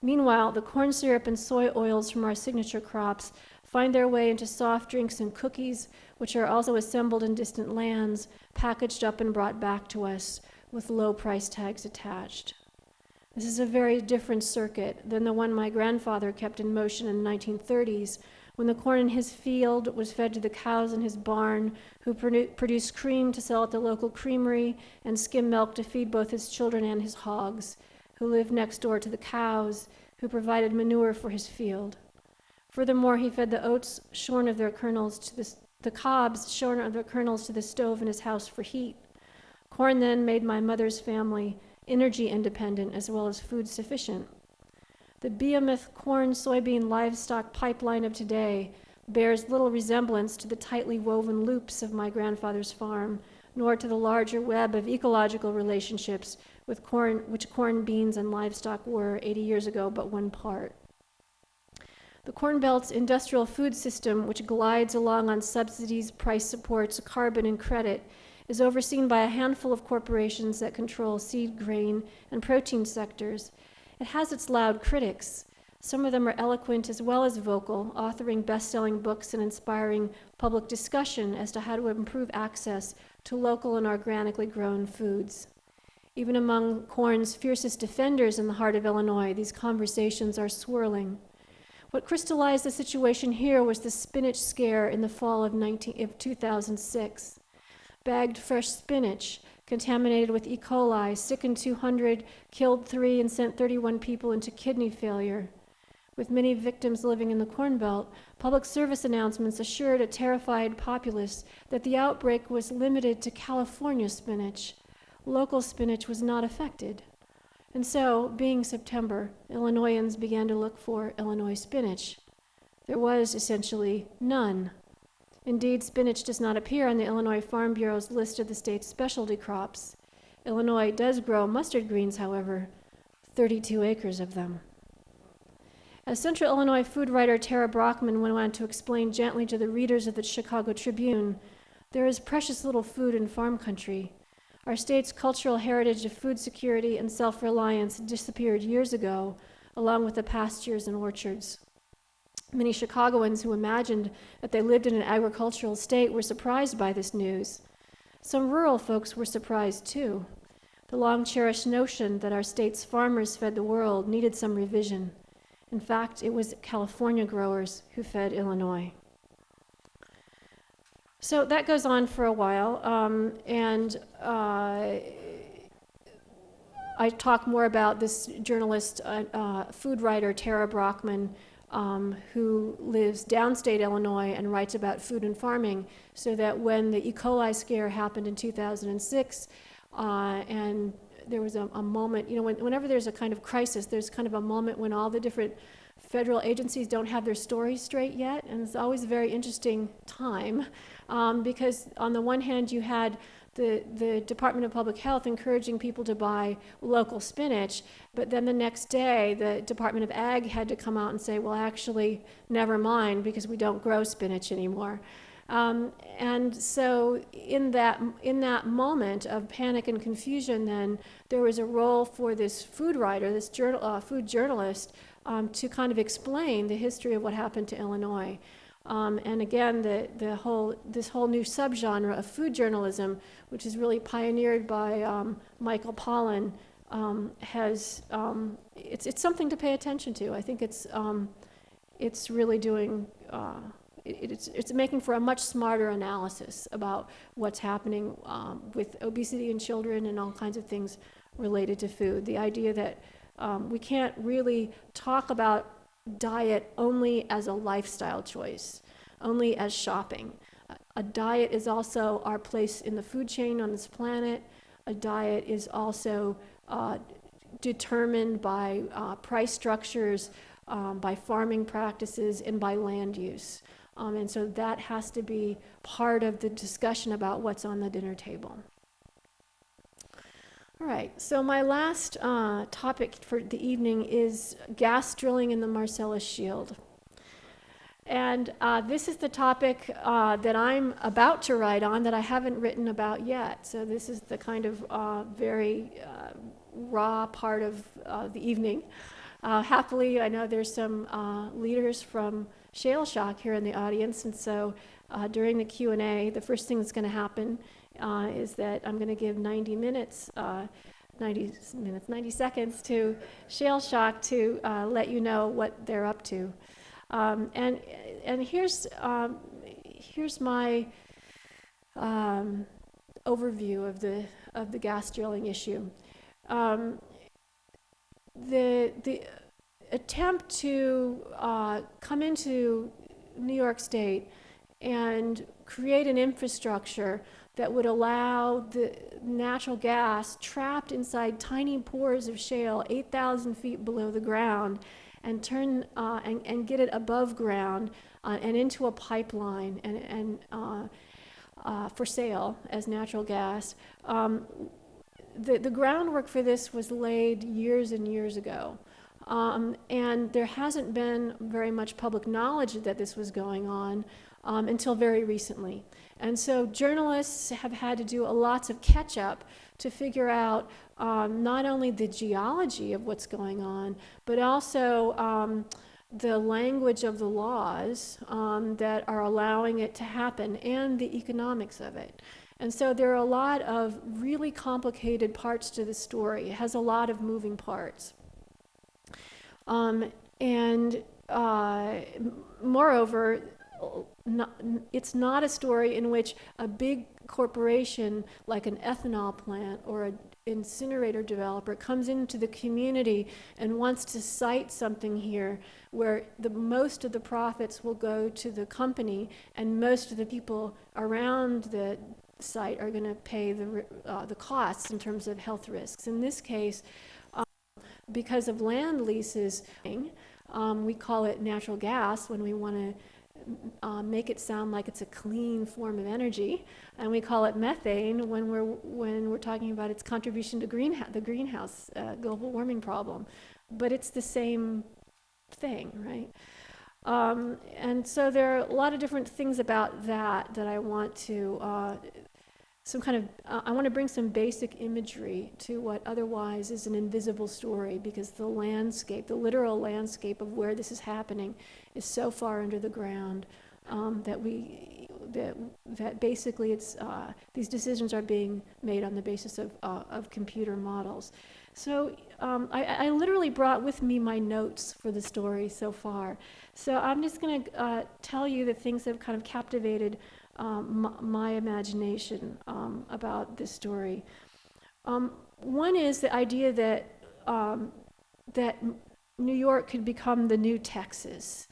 Meanwhile, the corn syrup and soy oils from our signature crops find their way into soft drinks and cookies, which are also assembled in distant lands, packaged up and brought back to us with low price tags attached. This is a very different circuit than the one my grandfather kept in motion in the 1930s, when the corn in his field was fed to the cows in his barn, who produced cream to sell at the local creamery and skim milk to feed both his children and his hogs, who lived next door to the cows, who provided manure for his field. Furthermore, he fed the oats shorn of their kernels to the cobs shorn of their kernels to the stove in his house for heat. Corn then made my mother's family energy independent as well as food sufficient. The behemoth corn, soybean, livestock pipeline of today bears little resemblance to the tightly woven loops of my grandfather's farm, nor to the larger web of ecological relationships with corn, which corn, beans, and livestock were 80 years ago, but one part. The Corn Belt's industrial food system, which glides along on subsidies, price supports, carbon, and credit, is overseen by a handful of corporations that control seed, grain, and protein sectors. It has its loud critics. Some of them are eloquent as well as vocal, authoring best-selling books and inspiring public discussion as to how to improve access to local and organically grown foods. Even among corn's fiercest defenders in the heart of Illinois, these conversations are swirling. What crystallized the situation here was the spinach scare in the fall of 2006. Bagged fresh spinach, contaminated with E. coli, sickened 200, killed 3, and sent 31 people into kidney failure. With many victims living in the Corn Belt, public service announcements assured a terrified populace that the outbreak was limited to California spinach. Local spinach was not affected. And so, being September, Illinoisans began to look for Illinois spinach. There was essentially none. Indeed, spinach does not appear on the Illinois Farm Bureau's list of the state's specialty crops. Illinois does grow mustard greens, however, 32 acres of them. As Central Illinois food writer Tara Brockman went on to explain gently to the readers of the Chicago Tribune, there is precious little food in farm country. Our state's cultural heritage of food security and self-reliance disappeared years ago, along with the pastures and orchards. Many Chicagoans who imagined that they lived in an agricultural state were surprised by this news. Some rural folks were surprised too. The long-cherished notion that our state's farmers fed the world needed some revision. In fact, it was California growers who fed Illinois. So that goes on for a while, and I talk more about this journalist, food writer Tara Brockman, who lives downstate Illinois and writes about food and farming, so that when the E. coli scare happened in 2006, and there was a moment, whenever there's a kind of crisis, there's kind of a moment when all the different federal agencies don't have their stories straight yet, and it's always a very interesting time, because on the one hand you had the Department of Public Health encouraging people to buy local spinach, but then the next day the Department of Ag had to come out and say, well, actually, never mind, because we don't grow spinach anymore. And so in that moment of panic and confusion, then there was a role for this food writer, this food journalist, to kind of explain the history of what happened to Illinois. And again, this whole new subgenre of food journalism, which is really pioneered by Michael Pollan, it's something to pay attention to. I think it's really doing. It's making for a much smarter analysis about what's happening with obesity in children and all kinds of things related to food. The idea that we can't really talk about diet only as a lifestyle choice, only as shopping. A diet is also our place in the food chain on this planet. A diet is also determined by price structures, by farming practices, and by land use. And so that has to be part of the discussion about what's on the dinner table. All right, so my last topic for the evening is gas drilling in the Marcellus Shield. And this is the topic that I'm about to write on that I haven't written about yet. So this is the kind of very raw part of the evening. Happily, I know there's some leaders from ShaleShock here in the audience, and so during the Q&A, the first thing that's going to happen is that I'm going to give 90 seconds to ShaleShock to let you know what they're up to. And here's my overview of the gas drilling issue. attempt to come into New York State and create an infrastructure that would allow the natural gas trapped inside tiny pores of shale 8,000 feet below the ground and turn and get it above ground and into a pipeline and for sale as natural gas. The groundwork for this was laid years and years ago. And there hasn't been very much public knowledge that this was going on until very recently. And so journalists have had to do lots of catch up to figure out not only the geology of what's going on, but also the language of the laws that are allowing it to happen and the economics of it. And so there are a lot of really complicated parts to the story. It has a lot of moving parts. Moreover, it's not a story in which a big corporation like an ethanol plant or an incinerator developer comes into the community and wants to site something here where most of the profits will go to the company and most of the people around the site are going to pay the costs in terms of health risks. In this case, because of land leases, we call it natural gas when we want to make it sound like it's a clean form of energy, and we call it methane when we're talking about its contribution to the greenhouse global warming problem. But it's the same thing, right? And so there are a lot of different things about that I want to I want to bring some basic imagery to what otherwise is an invisible story, because the landscape, the literal landscape of where this is happening is so far under the ground that basically it's these decisions are being made on the basis of computer models. So I literally brought with me my notes for the story so far. So I'm just going to tell you the things that have kind of captivated my imagination about this story. One is the idea that that New York could become the new Texas,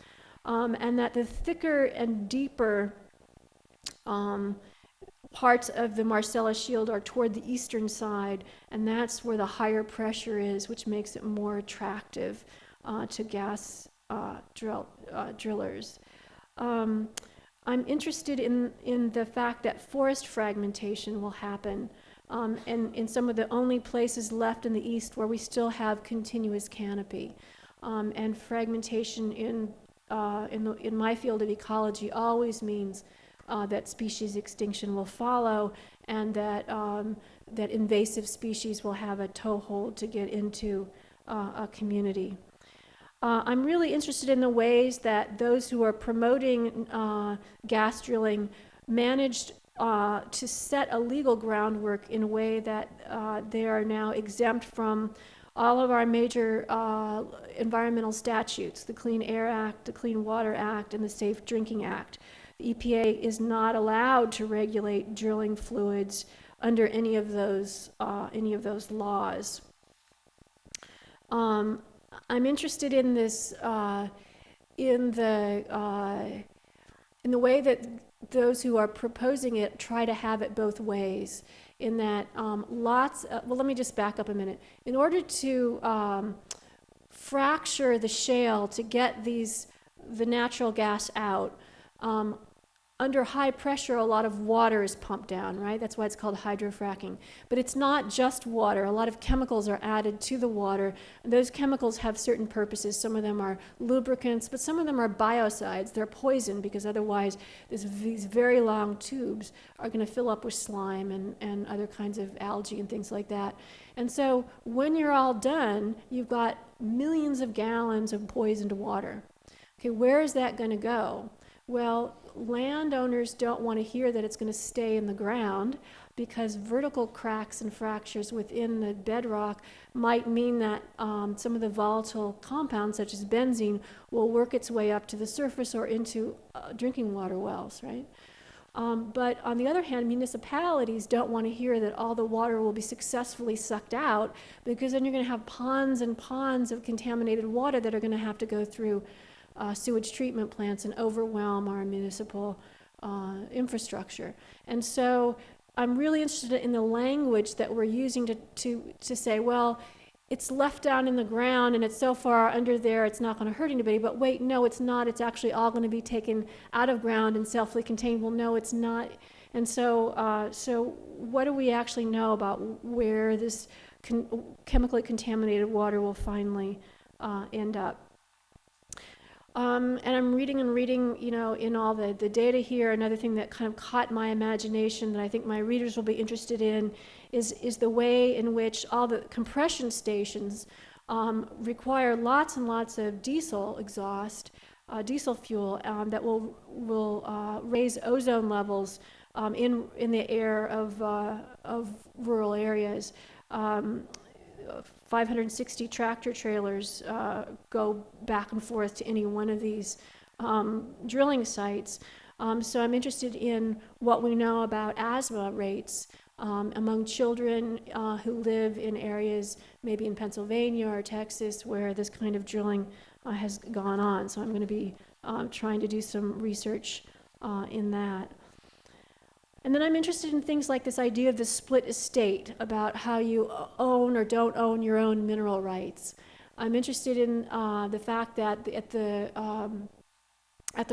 and that the thicker and deeper parts of the Marcellus Shield are toward the eastern side, and that's where the higher pressure is, which makes it more attractive to gas drillers. I'm interested in the fact that forest fragmentation will happen in some of the only places left in the east where we still have continuous canopy. And fragmentation in my field of ecology always means that species extinction will follow, and that that invasive species will have a toehold to get into a community. I'm really interested in the ways that those who are promoting gas drilling managed to set a legal groundwork in a way that they are now exempt from all of our major environmental statutes, the Clean Air Act, the Clean Water Act, and the Safe Drinking Act. The EPA is not allowed to regulate drilling fluids under any of those laws. I'm interested in this, in the way that those who are proposing it try to have it both ways. In that, well, let me just back up a minute. In order to fracture the shale to get the natural gas out, under high pressure, a lot of water is pumped down, right? That's why it's called hydrofracking. But it's not just water. A lot of chemicals are added to the water. And those chemicals have certain purposes. Some of them are lubricants, but some of them are biocides. They're poison, because otherwise these very long tubes are going to fill up with slime and other kinds of algae and things like that. And so when you're all done, you've got millions of gallons of poisoned water. Okay, where is that going to go? Well, landowners don't want to hear that it's going to stay in the ground, because vertical cracks and fractures within the bedrock might mean that some of the volatile compounds, such as benzene, will work its way up to the surface or into drinking water wells, right? But on the other hand, municipalities don't want to hear that all the water will be successfully sucked out, because then you're going to have ponds and ponds of contaminated water that are going to have to go through sewage treatment plants and overwhelm our municipal infrastructure. And so I'm really interested in the language that we're using to say, well, it's left down in the ground and it's so far under there it's not going to hurt anybody. But wait, no, it's not. It's actually all going to be taken out of ground and self-contained. Well, no, it's not. And so, so what do we actually know about where this chemically contaminated water will finally end up? And I'm reading, you know, in all the data here. Another thing that kind of caught my imagination that I think my readers will be interested in is the way in which all the compression stations require lots and lots of diesel exhaust, diesel fuel that will raise ozone levels in the air of rural areas. 560 tractor trailers go back and forth to any one of these drilling sites. So I'm interested in what we know about asthma rates among children who live in areas, maybe in Pennsylvania or Texas, where this kind of drilling has gone on. So I'm going to be trying to do some research in that. And then I'm interested in things like this idea of the split estate, about how you own or don't own your own mineral rights. I'm interested in the fact that at the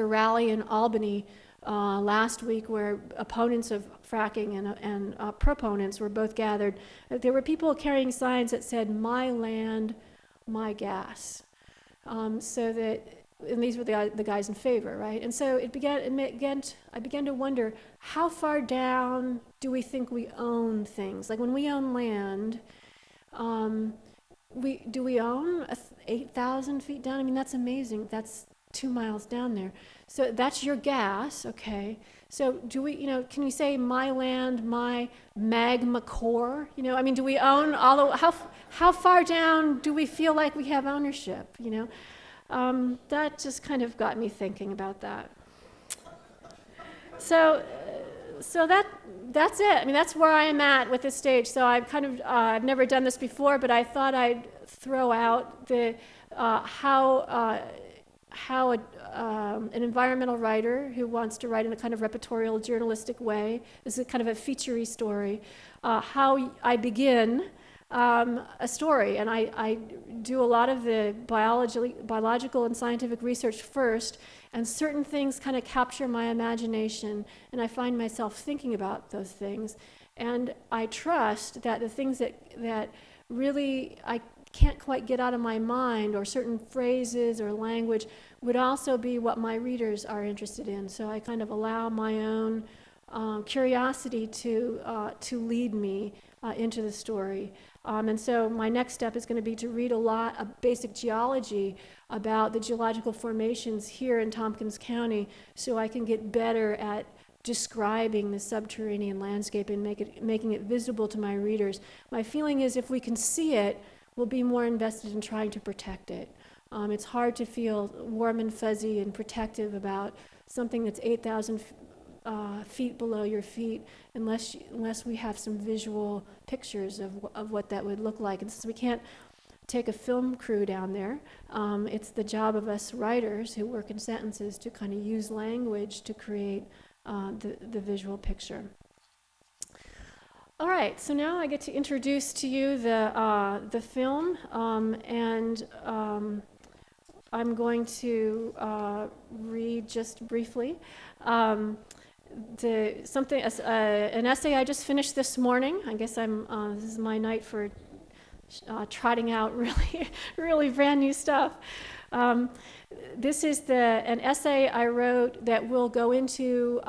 rally in Albany last week, where opponents of fracking and proponents were both gathered, there were people carrying signs that said, "My land, my gas." So that, and these were the guys in favor, right? And so I began to wonder, how far down do we think we own things? Like when we own land, do we own 8,000 feet down? I mean, that's amazing. That's 2 miles down there. So that's your gas, okay? So do we, you know, can we say my land, my magma core? You know, I mean, do we own all the, how far down do we feel like we have ownership, you know? That just kind of got me thinking about that. So that's it. I mean, that's where I am at with this stage. So I've kind of I've never done this before, but I thought I'd throw out the how an environmental writer who wants to write in a kind of reportorial, journalistic way, this is kind of a feature-y story, how I begin a story. And I do a lot of the biological and scientific research first, and certain things kind of capture my imagination, and I find myself thinking about those things. And I trust that the things that really I can't quite get out of my mind, or certain phrases or language, would also be what my readers are interested in. So I kind of allow my own curiosity to lead me into the story. And so my next step is going to be to read a lot of basic geology about the geological formations here in Tompkins County, so I can get better at describing the subterranean landscape and making it visible to my readers. My feeling is if we can see it, we'll be more invested in trying to protect it. It's hard to feel warm and fuzzy and protective about something that's 8,000 feet below your feet unless we have some visual pictures of what that would look like. And since we can't take a film crew down there, it's the job of us writers who work in sentences to kind of use language to create the visual picture. All right, so now I get to introduce to you the film, and I'm going to read just briefly an essay I just finished this morning. I guess this is my night for trotting out really brand new stuff. This is an essay I wrote that will go into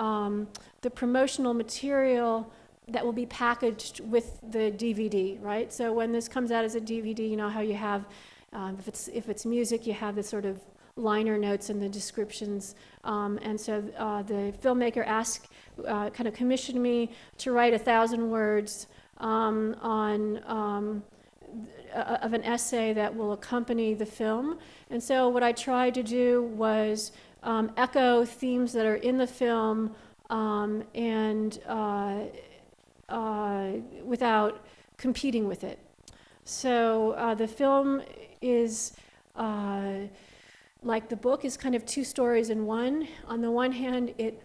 the promotional material that will be packaged with the DVD, right? So when this comes out as a DVD, you know how you have, if it's music, you have the sort of liner notes and the descriptions. And so the filmmaker kind of commissioned me to write 1,000 words of an essay that will accompany the film. And so what I tried to do was echo themes that are in the film and without competing with it. So the film is, like the book, is kind of two stories in one. On the one hand, it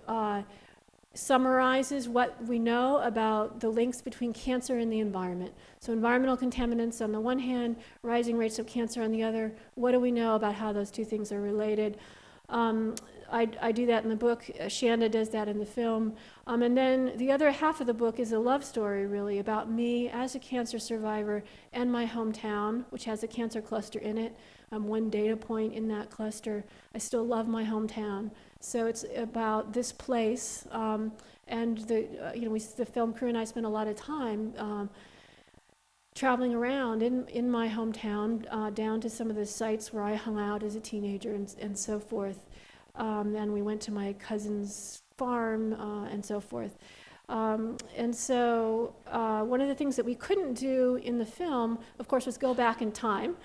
summarizes what we know about the links between cancer and the environment. So environmental contaminants on the one hand, rising rates of cancer on the other. What do we know about how those two things are related? I do that in the book. Shanda does that in the film. And then the other half of the book is a love story, really, about me as a cancer survivor and my hometown, which has a cancer cluster in it. I'm one data point in that cluster. I still love my hometown. So it's about this place, and the film crew and I spent a lot of time traveling around in my hometown, down to some of the sites where I hung out as a teenager and so forth. And we went to my cousin's farm and so forth. And so one of the things that we couldn't do in the film, of course, was go back in time,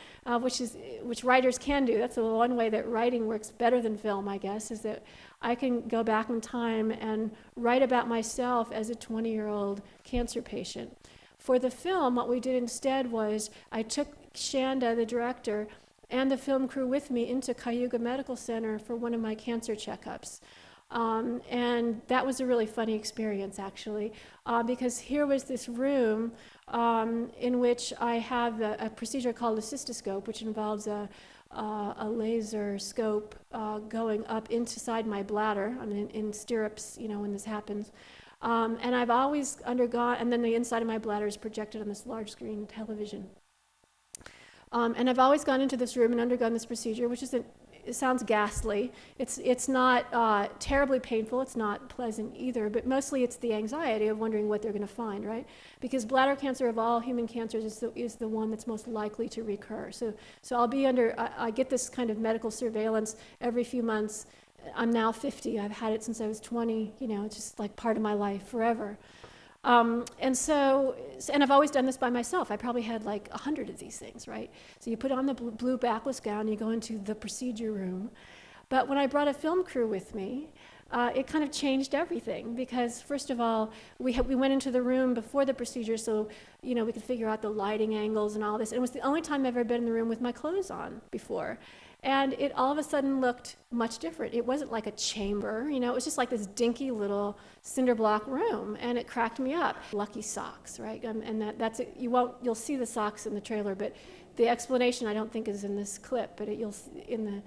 which writers can do. That's the one way that writing works better than film, I guess, is that I can go back in time and write about myself as a 20-year-old cancer patient. For the film, what we did instead was I took Shanda, the director, and the film crew with me into Cayuga Medical Center for one of my cancer checkups. And that was a really funny experience, actually, because here was this room in which I have a procedure called a cystoscope, which involves a laser scope going up inside my bladder. I'm in stirrups, when this happens. And I've always undergone, and then the inside of my bladder is projected on this large screen television. And I've always gone into this room and undergone this procedure, which is it sounds ghastly. It's not terribly painful. It's not pleasant either, but mostly it's the anxiety of wondering what they're going to find, right? Because bladder cancer of all human cancers is the one that's most likely to recur. So I'll be I get this kind of medical surveillance every few months. I'm now 50. I've had it since I was 20. It's just like part of my life forever. And I've always done this by myself. I probably had like 100 of these things, right? So you put on the blue backless gown, you go into the procedure room. But when I brought a film crew with me, it kind of changed everything because, first of all, we went into the room before the procedure so, we could figure out the lighting angles and all this. And it was the only time I've ever been in the room with my clothes on before. And it all of a sudden looked much different. It wasn't like a chamber, it was just like this dinky little cinder block room, and it cracked me up. Lucky socks, right? And that's it. You'll see the socks in the trailer, but the explanation I don't think is in this clip. But you'll in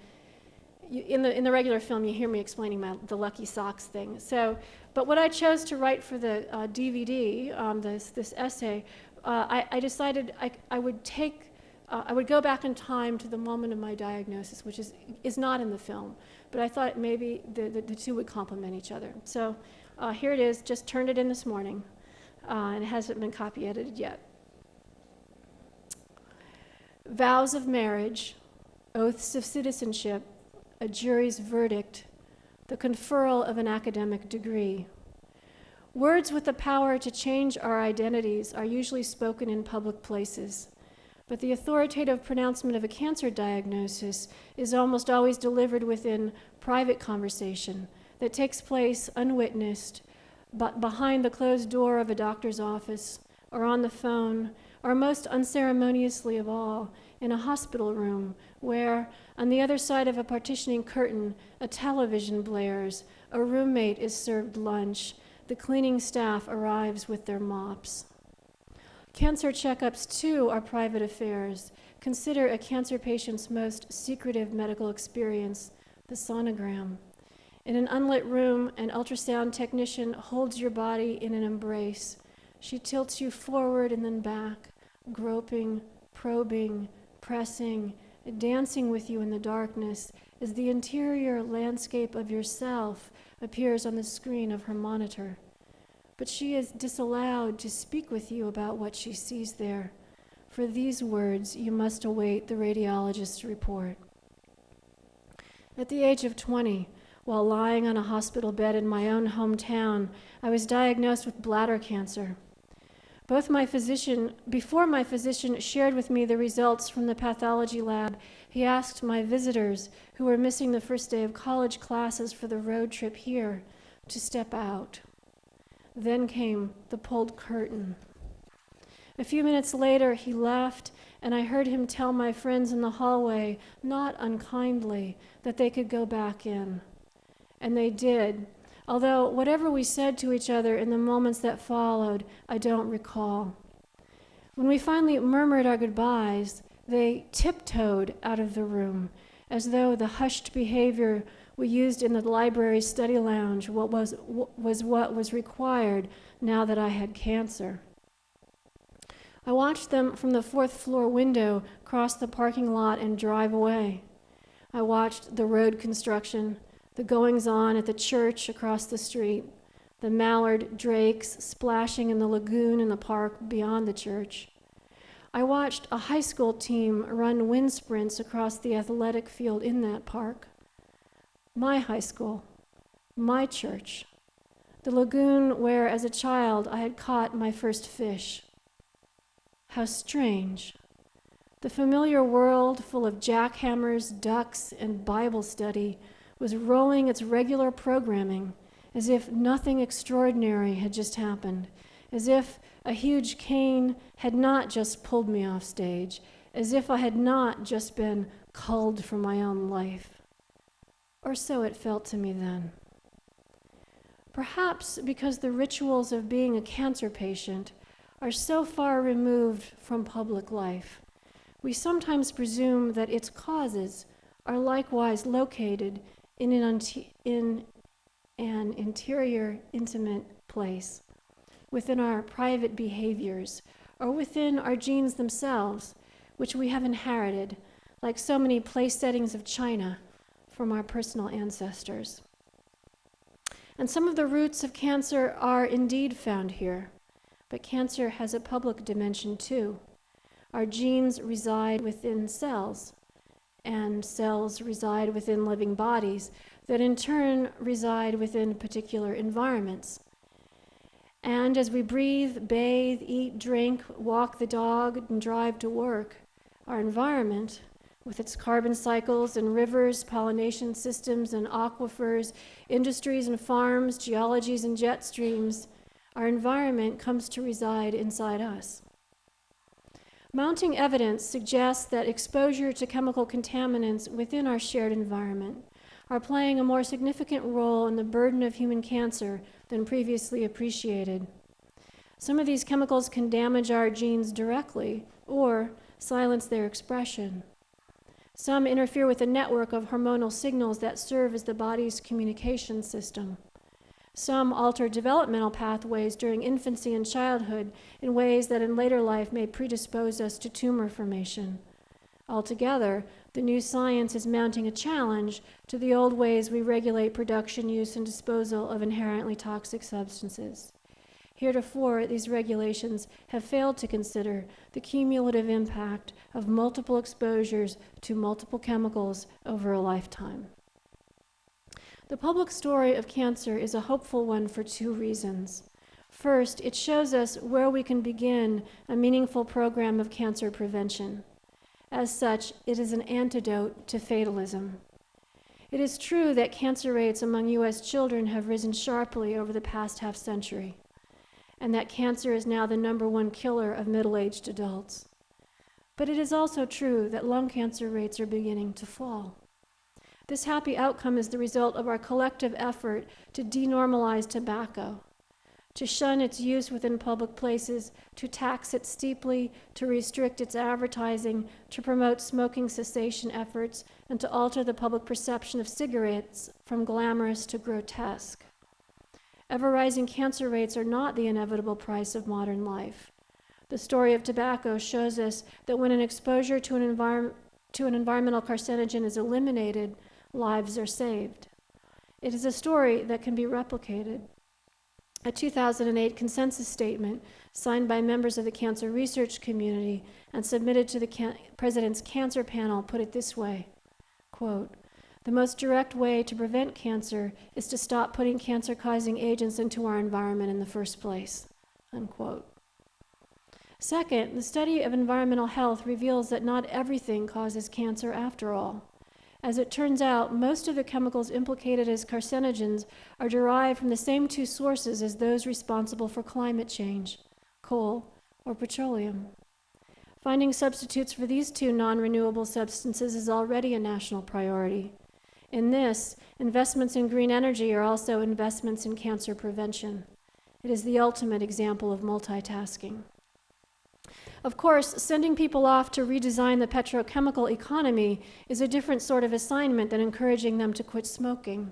the regular film you hear me explaining the lucky socks thing. So, but what I chose to write for the DVD, this essay, I decided I would go back in time to the moment of my diagnosis, which is not in the film, but I thought maybe the two would complement each other. So here it is, just turned it in this morning, and it hasn't been copy edited yet. Vows of marriage, oaths of citizenship, a jury's verdict, the conferral of an academic degree. Words with the power to change our identities are usually spoken in public places. But the authoritative pronouncement of a cancer diagnosis is almost always delivered within private conversation that takes place unwitnessed, but behind the closed door of a doctor's office, or on the phone, or most unceremoniously of all, in a hospital room where, on the other side of a partitioning curtain, a television blares, a roommate is served lunch, the cleaning staff arrives with their mops. Cancer checkups, too, are private affairs. Consider a cancer patient's most secretive medical experience, the sonogram. In an unlit room, an ultrasound technician holds your body in an embrace. She tilts you forward and then back, groping, probing, pressing, dancing with you in the darkness as the interior landscape of yourself appears on the screen of her monitor. But she is disallowed to speak with you about what she sees there. For these words, you must await the radiologist's report. At the age of 20, while lying on a hospital bed in my own hometown, I was diagnosed with bladder cancer. Before my physician shared with me the results from the pathology lab, he asked my visitors, who were missing the first day of college classes for the road trip here, to step out. Then came the pulled curtain. A few minutes later, he left, and I heard him tell my friends in the hallway, not unkindly, that they could go back in. And they did, although whatever we said to each other in the moments that followed, I don't recall. When we finally murmured our goodbyes, they tiptoed out of the room, as though the hushed behavior we used in the library study lounge what was required now that I had cancer. I watched them from the 4th floor window cross the parking lot and drive away. I watched the road construction, the goings-on at the church across the street, the mallard drakes splashing in the lagoon in the park beyond the church. I watched a high school team run wind sprints across the athletic field in that park. My high school, my church, the lagoon where as a child I had caught my first fish. How strange. The familiar world full of jackhammers, ducks, and Bible study was rolling its regular programming as if nothing extraordinary had just happened, as if a huge cane had not just pulled me off stage, as if I had not just been culled from my own life. Or so it felt to me then. Perhaps because the rituals of being a cancer patient are so far removed from public life, we sometimes presume that its causes are likewise located in an interior, intimate place, within our private behaviors, or within our genes themselves, which we have inherited, like so many place settings of China, from our personal ancestors. And some of the roots of cancer are indeed found here. But cancer has a public dimension too. Our genes reside within cells, and cells reside within living bodies that in turn reside within particular environments. And as we breathe, bathe, eat, drink, walk the dog, and drive to work, our environment, with its carbon cycles and rivers, pollination systems and aquifers, industries and farms, geologies and jet streams, our environment comes to reside inside us. Mounting evidence suggests that exposure to chemical contaminants within our shared environment are playing a more significant role in the burden of human cancer than previously appreciated. Some of these chemicals can damage our genes directly or silence their expression. Some interfere with a network of hormonal signals that serve as the body's communication system. Some alter developmental pathways during infancy and childhood in ways that in later life may predispose us to tumor formation. Altogether, the new science is mounting a challenge to the old ways we regulate production, use, and disposal of inherently toxic substances. Heretofore, these regulations have failed to consider the cumulative impact of multiple exposures to multiple chemicals over a lifetime. The public story of cancer is a hopeful one for 2 reasons. First, it shows us where we can begin a meaningful program of cancer prevention. As such, it is an antidote to fatalism. It is true that cancer rates among U.S. children have risen sharply over the past half-century, and that cancer is now the #1 killer of middle-aged adults. But it is also true that lung cancer rates are beginning to fall. This happy outcome is the result of our collective effort to denormalize tobacco, to shun its use within public places, to tax it steeply, to restrict its advertising, to promote smoking cessation efforts, and to alter the public perception of cigarettes from glamorous to grotesque. Ever-rising cancer rates are not the inevitable price of modern life. The story of tobacco shows us that when an exposure to an environmental carcinogen is eliminated, lives are saved. It is a story that can be replicated. A 2008 consensus statement signed by members of the cancer research community and submitted to the President's Cancer Panel put it this way, quote, "The most direct way to prevent cancer is to stop putting cancer-causing agents into our environment in the first place," unquote. Second, the study of environmental health reveals that not everything causes cancer after all. As it turns out, most of the chemicals implicated as carcinogens are derived from the same two sources as those responsible for climate change, coal or petroleum. Finding substitutes for these two non-renewable substances is already a national priority. In this, investments in green energy are also investments in cancer prevention. It is the ultimate example of multitasking. Of course, sending people off to redesign the petrochemical economy is a different sort of assignment than encouraging them to quit smoking.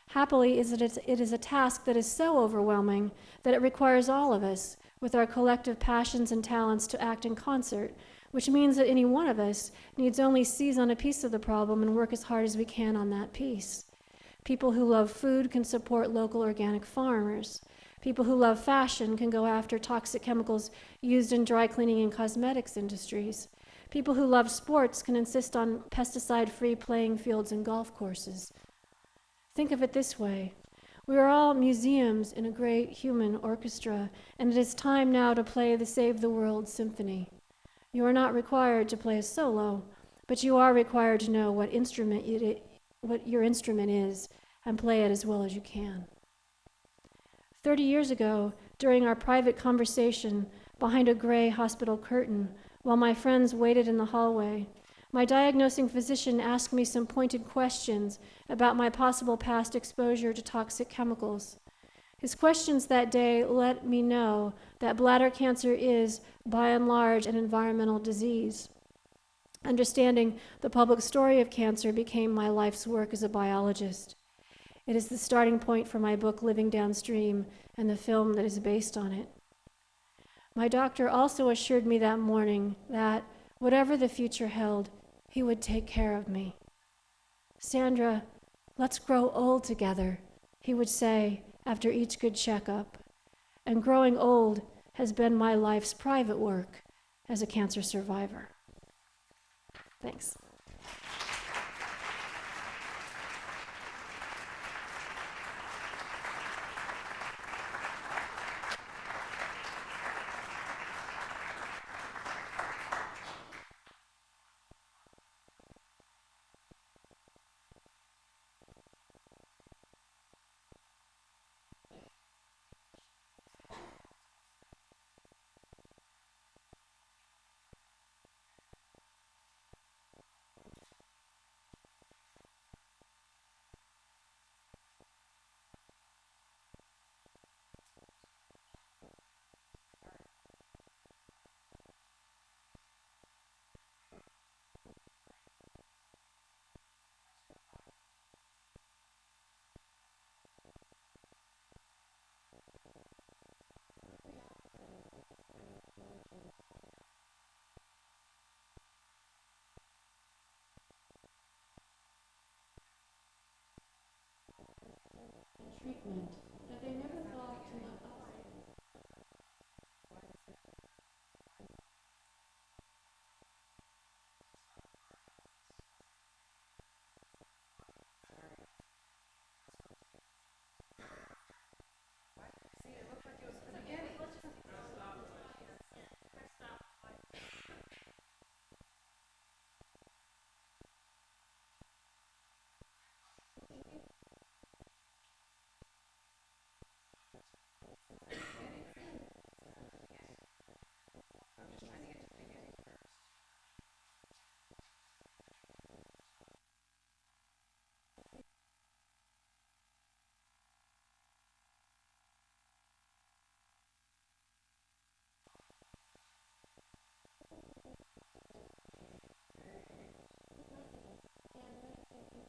Happily, it is a task that is so overwhelming that it requires all of us, with our collective passions and talents, to act in concert, which means that any one of us needs only seize on a piece of the problem and work as hard as we can on that piece. People who love food can support local organic farmers. People who love fashion can go after toxic chemicals used in dry cleaning and cosmetics industries. People who love sports can insist on pesticide-free playing fields and golf courses. Think of it this way. We are all museums in a great human orchestra, and it is time now to play the Save the World Symphony. You are not required to play a solo, but you are required to know what your instrument is and play it as well as you can. 30 years ago, during our private conversation behind a gray hospital curtain, while my friends waited in the hallway, my diagnosing physician asked me some pointed questions about my possible past exposure to toxic chemicals. His questions that day let me know that bladder cancer is, by and large, an environmental disease. Understanding the public story of cancer became my life's work as a biologist. It is the starting point for my book, Living Downstream, and the film that is based on it. My doctor also assured me that morning that, whatever the future held, he would take care of me. "Sandra, let's grow old together," he would say after each good checkup. And growing old has been my life's private work as a cancer survivor. Thanks. Treatment that they never thought to look up.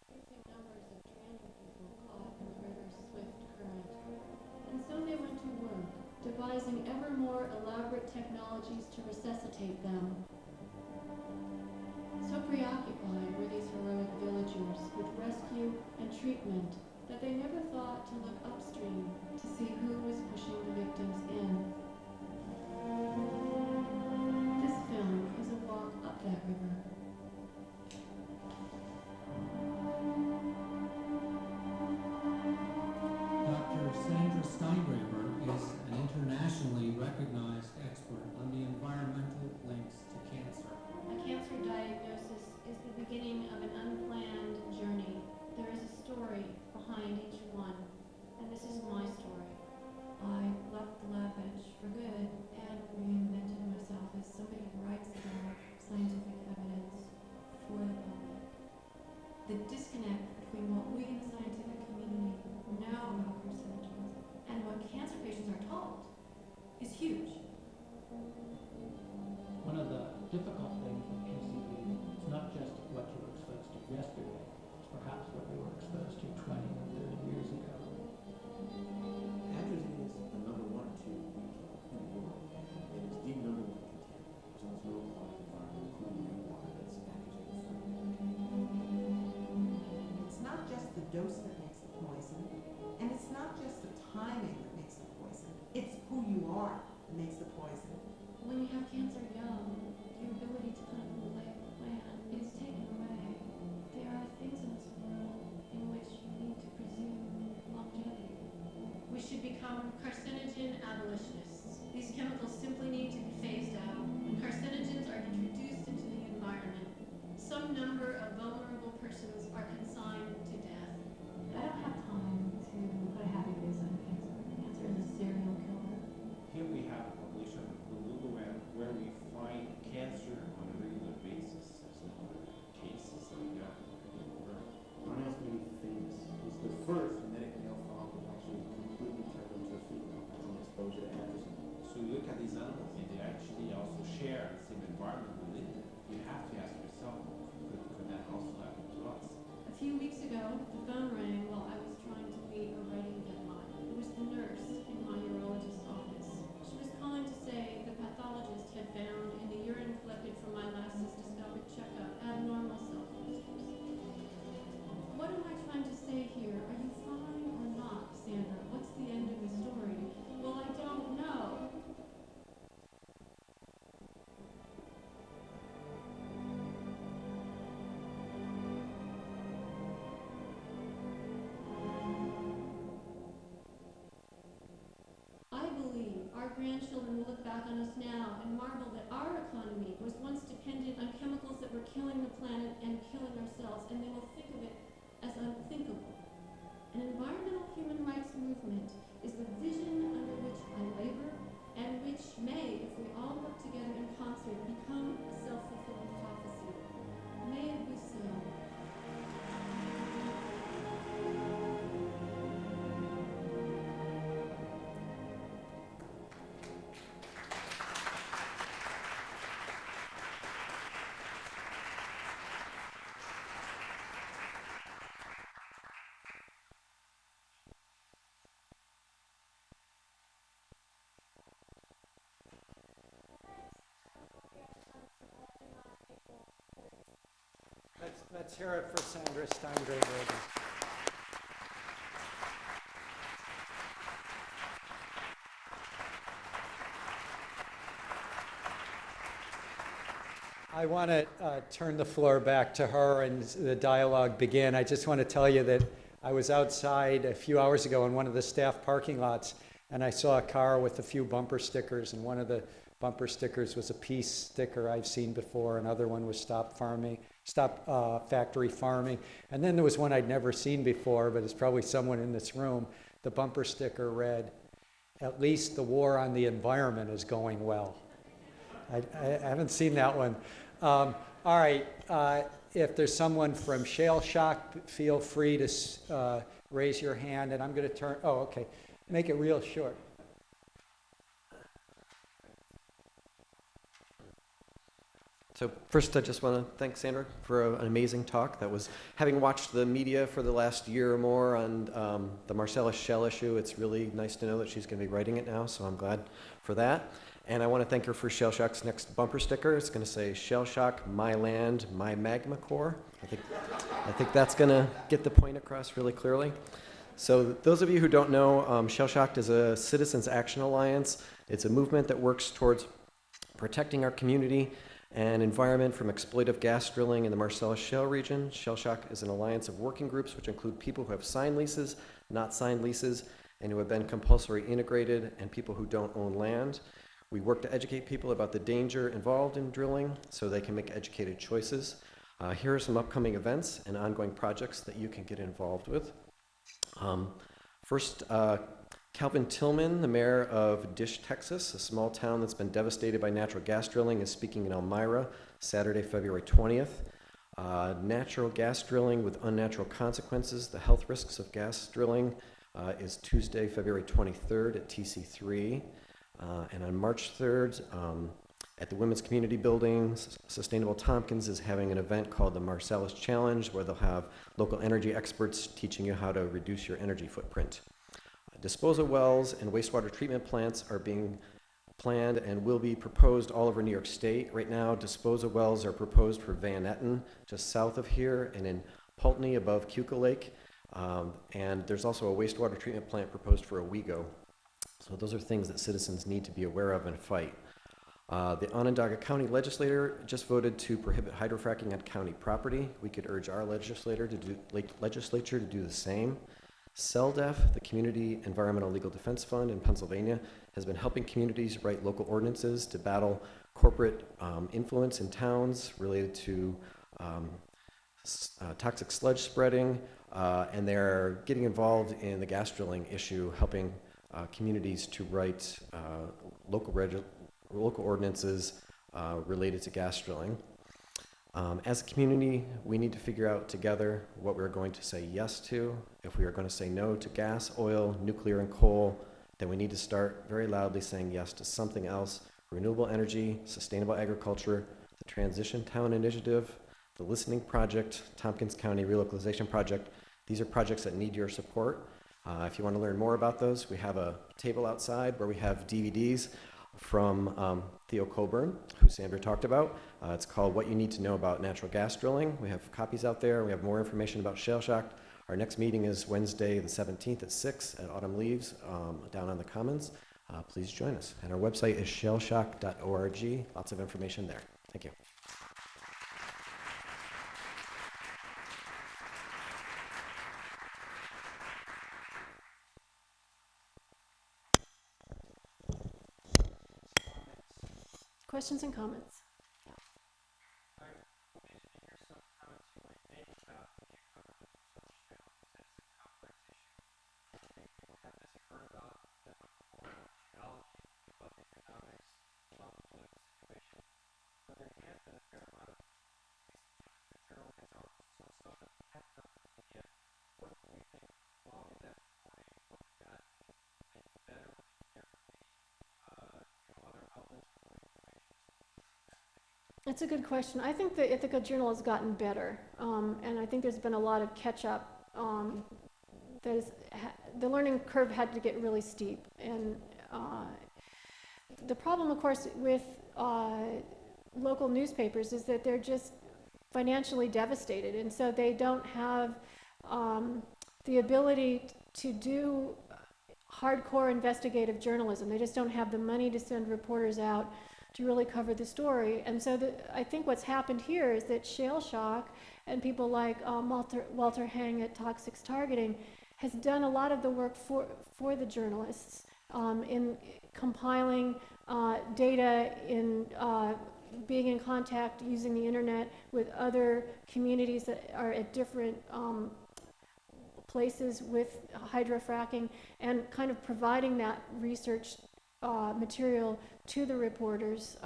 Increasing numbers of transit people caught in the river's swift current. And so they went to work, devising ever more elaborate technologies to resuscitate them. So preoccupied were these heroic villagers with rescue and treatment that they never thought to look upstream to see who was pushing the victims in. This film is a walk up that river. Dr. Sandra Steingraber is an internationally recognized expert on the environmental links to cancer. A cancer diagnosis is the beginning of the disconnect between what we in the scientific community know about carcinogens and what cancer patients are told is huge. One of the difficult things with PCB is not just what you were exposed to yesterday, it's perhaps what you were exposed to 20 or 30 years ago. Atrazine is the number 1 or 2 retailer in the world. It is the number 1 contaminant. There's almost no aquatic environment, including rainwater, that's atrazine free. It's not just the dose that makes the poison, and it's not just the timing that makes the poison. It's who you are that makes the poison. When you have cancer young, your ability to contemplate a plan is taken away. There are things in this world in which you need to presume longevity. We should become carcinogen abolitionists. These chemicals simply need to be phased out. When carcinogens are introduced into the environment, some number of vulnerable persons are consigned to death. I don't have time to put a happy face on cancer. Cancer is a serial killer. Here we have a publication of Pollan where we find cancer on a regular basis. There's no other cases like that in the world. Arnaud's made famous. He's the first genetic male frog to actually completely turn into a female from exposure to atrazine. So you look at these animals and they actually also share the same environment within them. You have to ask yourself, could that also happen to us? A few weeks ago, the phone rang while I was trying to meet a writing deadline. It was the nurse in my urologist's office. She was calling to say the pathologist had found in the urine collected from my last cystoscopic checkup abnormal cell clusters. What am I trying to say here? Are you fine or not, Sandra? What's the end of the story? Well, I don't know. I believe our grandchildren will look back on us now and marvel that our economy was once dependent on chemicals that were killing the planet and killing ourselves, and they will think of it as unthinkable. An environmental human rights movement is the vision under which I labor and which may, if we all work together in concert, become a self-fulfilling prophecy. May it be so. Let's hear it for Sandra Steingraber. I want to turn the floor back to her and the dialogue begin. I just want to tell you that I was outside a few hours ago in one of the staff parking lots, and I saw a car with a few bumper stickers, and one of the bumper stickers was a peace sticker I've seen before. Another one was stop factory farming. And then there was one I'd never seen before, but it's probably someone in this room. The bumper sticker read, "At least the war on the environment is going well." I haven't seen that one. All right, if there's someone from ShaleShock, feel free to raise your hand, and I'm going to turn, oh, okay. Make it real short. So first, I just want to thank Sandra for an amazing talk. That was, having watched the media for the last year or more on the Marcellus Shell issue, it's really nice to know that she's going to be writing it now, so I'm glad for that. And I want to thank her for ShaleShock's next bumper sticker. It's going to say, "ShaleShock, my land, my magma core." I think that's going to get the point across really clearly. So those of you who don't know, ShaleShock is a citizens action alliance. It's a movement that works towards protecting our community and environment from exploitive gas drilling in the Marcellus Shale region. ShaleShock is an alliance of working groups which include people who have signed leases, not signed leases, and who have been compulsory integrated, and people who don't own land. We work to educate people about the danger involved in drilling so they can make educated choices. Here are some upcoming events and ongoing projects that you can get involved with. First, Calvin Tillman, the mayor of Dish, Texas, a small town that's been devastated by natural gas drilling, is speaking in Elmira Saturday, February 20th. Natural gas drilling with unnatural consequences, the health risks of gas drilling, is Tuesday, February 23rd at TC3. And on March 3rd, at the Women's Community Building, Sustainable Tompkins is having an event called the Marcellus Challenge, where they'll have local energy experts teaching you how to reduce your energy footprint. Disposal wells and wastewater treatment plants are being planned and will be proposed all over New York State. Right now, disposal wells are proposed for Van Etten, just south of here, and in Pulteney above Keuka Lake. And there's also a wastewater treatment plant proposed for Owego. So those are things that citizens need to be aware of and fight. The Onondaga County legislature just voted to prohibit hydrofracking on county property. We could urge our legislature to do the same. CELDEF, the Community Environmental Legal Defense Fund in Pennsylvania, has been helping communities write local ordinances to battle corporate influence in towns related to toxic sludge spreading, and they're getting involved in the gas drilling issue, helping communities to write local ordinances related to gas drilling. As a community, we need to figure out together what we're going to say yes to. If we are going to say no to gas, oil, nuclear, and coal, then we need to start very loudly saying yes to something else: renewable energy, sustainable agriculture, the Transition Town Initiative, the Listening Project, Tompkins County Relocalization Project. These are projects that need your support. If you want to learn more about those, we have a table outside where we have DVDs from Theo Coburn, who Sandra talked about. It's called What You Need to Know About Natural Gas Drilling. We have copies out there. We have more information about ShaleShock. Our next meeting is Wednesday the 17th at 6 at Autumn Leaves down on the Commons. Please join us. And our website is shaleshock.org. Lots of information there. Thank you. Questions and comments? It's a good question. I think the Ithaca Journal has gotten better, and I think there's been a lot of catch-up. The learning curve had to get really steep, and the problem, of course, with local newspapers is that they're just financially devastated, and so they don't have the ability to do hardcore investigative journalism. They just don't have the money to send reporters out to really cover the story. And so I think what's happened here is that ShaleShock and people like Walter Hang at Toxics Targeting has done a lot of the work for the journalists in compiling data, in being in contact using the internet with other communities that are at different places with hydrofracking, and kind of providing that research material to the reporters,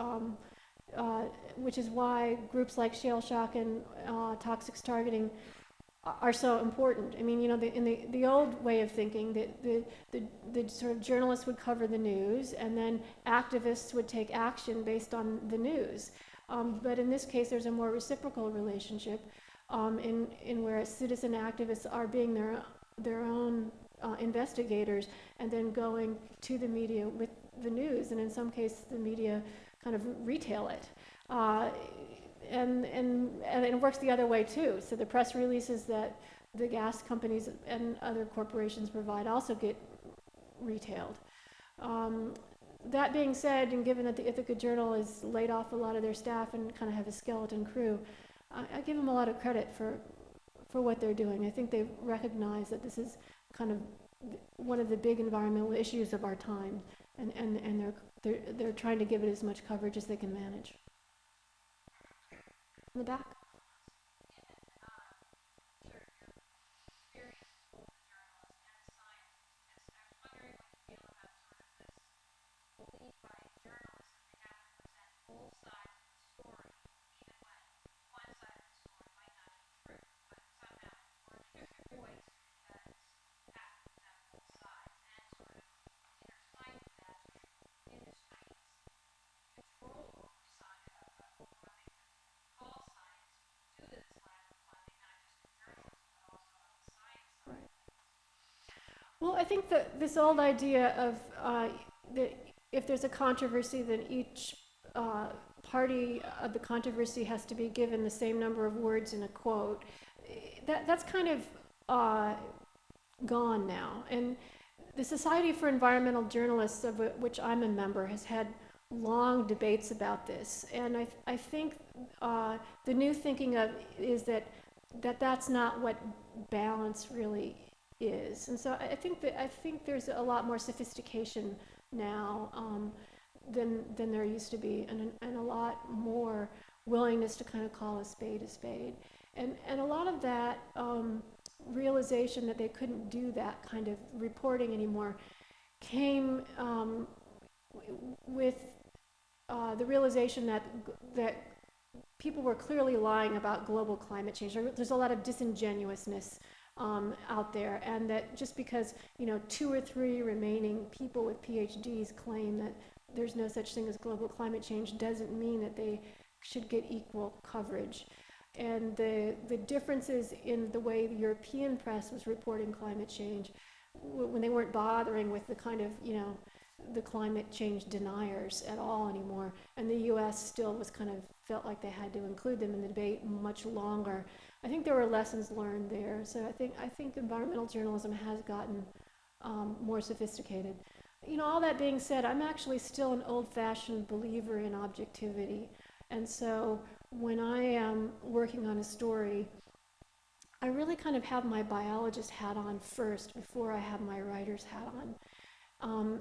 which is why groups like ShaleShock and Toxics Targeting are so important. I mean, you know, in the old way of thinking, the sort of journalists would cover the news, and then activists would take action based on the news. But in this case, there's a more reciprocal relationship, in where citizen activists are being their own investigators, and then going to the media with the news, and in some cases the media kind of retail it, and it works the other way too. So the press releases that the gas companies and other corporations provide also get retailed. That being said, and given that the Ithaca Journal has laid off a lot of their staff and kind of have a skeleton crew, I give them a lot of credit for what they're doing. I think they recognize that this is kind of one of the big environmental issues of our time, and they're trying to give it as much coverage as they can manage. In the back. Well, I think that this old idea of that if there's a controversy, then each party of the controversy has to be given the same number of words in a quote. That's kind of gone now. And the Society for Environmental Journalists, of which I'm a member, has had long debates about this. And I think the new thinking is that that's not what balance really is. And so I think there's a lot more sophistication now than there used to be, and a lot more willingness to kind of call a spade a spade. And a lot of that realization that they couldn't do that kind of reporting anymore came with the realization that people were clearly lying about global climate change. There's a lot of disingenuousness out there, and that just because 2 or 3 remaining people with PhDs claim that there's no such thing as global climate change doesn't mean that they should get equal coverage. And the differences in the way the European press was reporting climate change, when they weren't bothering with the kind of the climate change deniers at all anymore, and the U.S. still was kind of felt like they had to include them in the debate much longer. I think there were lessons learned there. So I think environmental journalism has gotten more sophisticated. All that being said, I'm actually still an old-fashioned believer in objectivity, and so when I am working on a story, I really kind of have my biologist hat on first before I have my writer's hat on.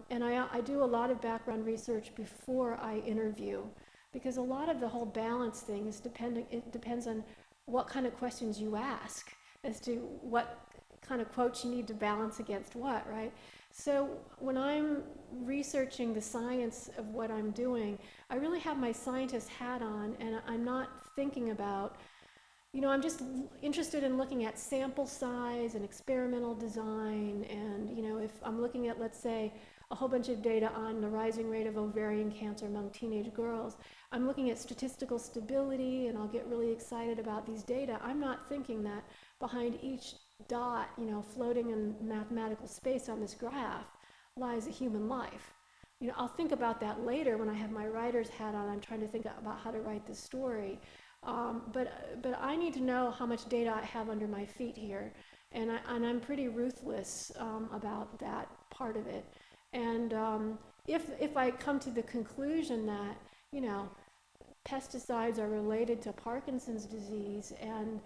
And I do a lot of background research before I interview, because a lot of the whole balance thing is it depends on what kind of questions you ask as to what kind of quotes you need to balance against what, right? So when I'm researching the science of what I'm doing, I really have my scientist hat on, and I'm not thinking about, I'm just interested in looking at sample size and experimental design, and if I'm looking at, let's say, a whole bunch of data on the rising rate of ovarian cancer among teenage girls, I'm looking at statistical stability, and I'll get really excited about these data. I'm not thinking that behind each dot, floating in mathematical space on this graph lies a human life. I'll think about that later when I have my writer's hat on. I'm trying to think about how to write this story. But I need to know how much data I have under my feet here, and I'm pretty ruthless about that part of it. And if I come to the conclusion that pesticides are related to Parkinson's disease and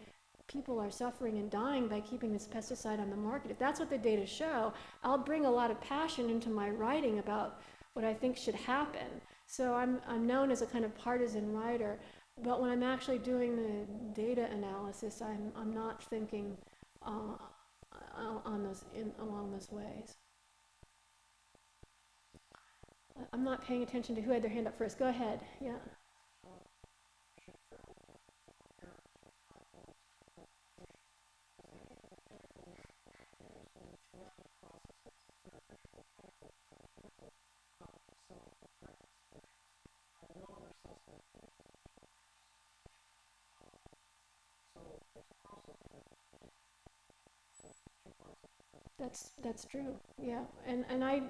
people are suffering and dying by keeping this pesticide on the market, if that's what the data show, I'll bring a lot of passion into my writing about what I think should happen. So I'm known as a kind of partisan writer, but when I'm actually doing the data analysis, I'm not thinking along those ways. I'm not paying attention to who had their hand up first. Go ahead. Yeah. That's true. Yeah, and I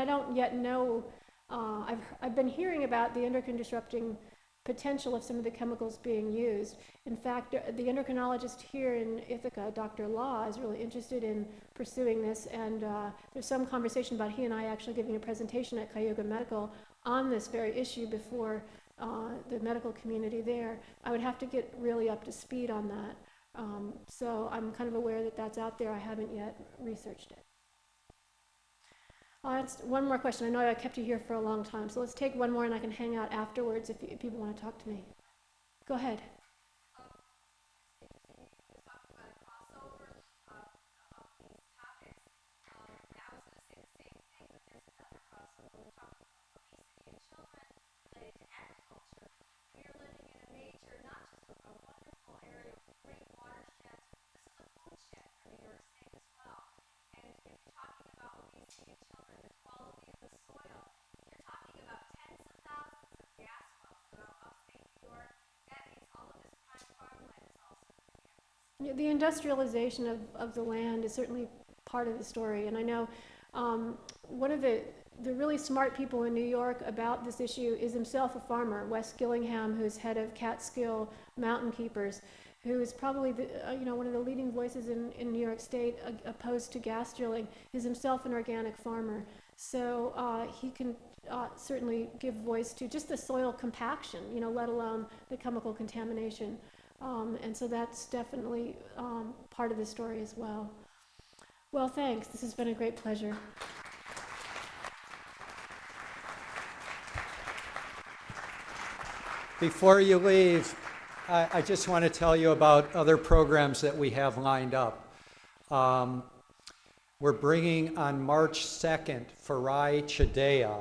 don't yet know. I've been hearing about the endocrine disrupting potential of some of the chemicals being used. In fact, the endocrinologist here in Ithaca, Dr. Law, is really interested in pursuing this, and there's some conversation about he and I actually giving a presentation at Cayuga Medical on this very issue before the medical community there. I would have to get really up to speed on that. So I'm kind of aware that that's out there. I haven't yet researched it. That's one more question. I know I kept you here for a long time, so let's take one more and I can hang out afterwards if people want to talk to me. Go ahead. The industrialization of the land is certainly part of the story. And I know one of the really smart people in New York about this issue is himself a farmer, Wes Gillingham, who's head of Catskill Mountain Keepers, who is probably one of the leading voices in New York State opposed to gas drilling, is himself an organic farmer. So he can certainly give voice to just the soil compaction, let alone the chemical contamination. And so that's definitely part of the story as well. Well, thanks. This has been a great pleasure. Before you leave, I just want to tell you about other programs that we have lined up. We're bringing on March 2nd Farai Chidea,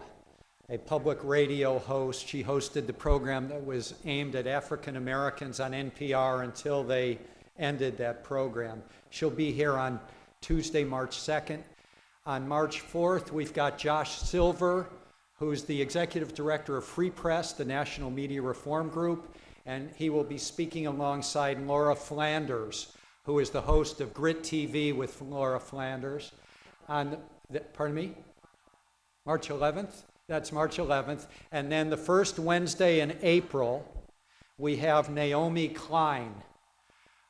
a public radio host. She hosted the program that was aimed at African Americans on NPR until they ended that program. She'll be here on Tuesday, March 2nd. On March 4th, we've got Josh Silver, who's the executive director of Free Press, the National Media Reform Group, and he will be speaking alongside Laura Flanders, who is the host of Grit TV with Laura Flanders. Pardon me? March 11th? That's March 11th. And then the first Wednesday in April, we have Naomi Klein,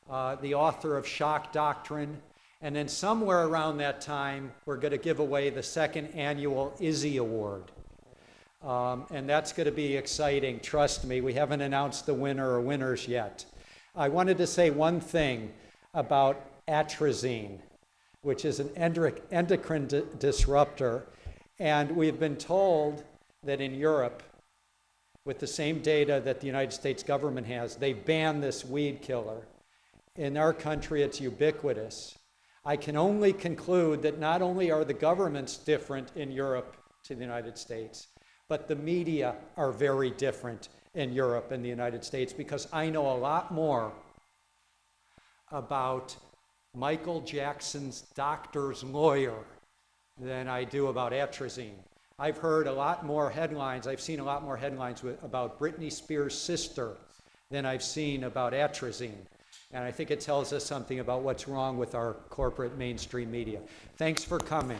the author of Shock Doctrine. And then somewhere around that time, we're going to give away the second annual Izzy Award. And that's going to be exciting. Trust me, we haven't announced the winner or winners yet. I wanted to say one thing about atrazine, which is an endocrine disruptor. And we've been told that in Europe, with the same data that the United States government has, they banned this weed killer. In our country, it's ubiquitous. I can only conclude that not only are the governments different in Europe to the United States, but the media are very different in Europe and the United States, because I know a lot more about Michael Jackson's doctor's lawyer than I do about atrazine. I've heard a lot more headlines, I've seen a lot more headlines about Britney Spears' sister than I've seen about atrazine. And I think it tells us something about what's wrong with our corporate mainstream media. Thanks for coming.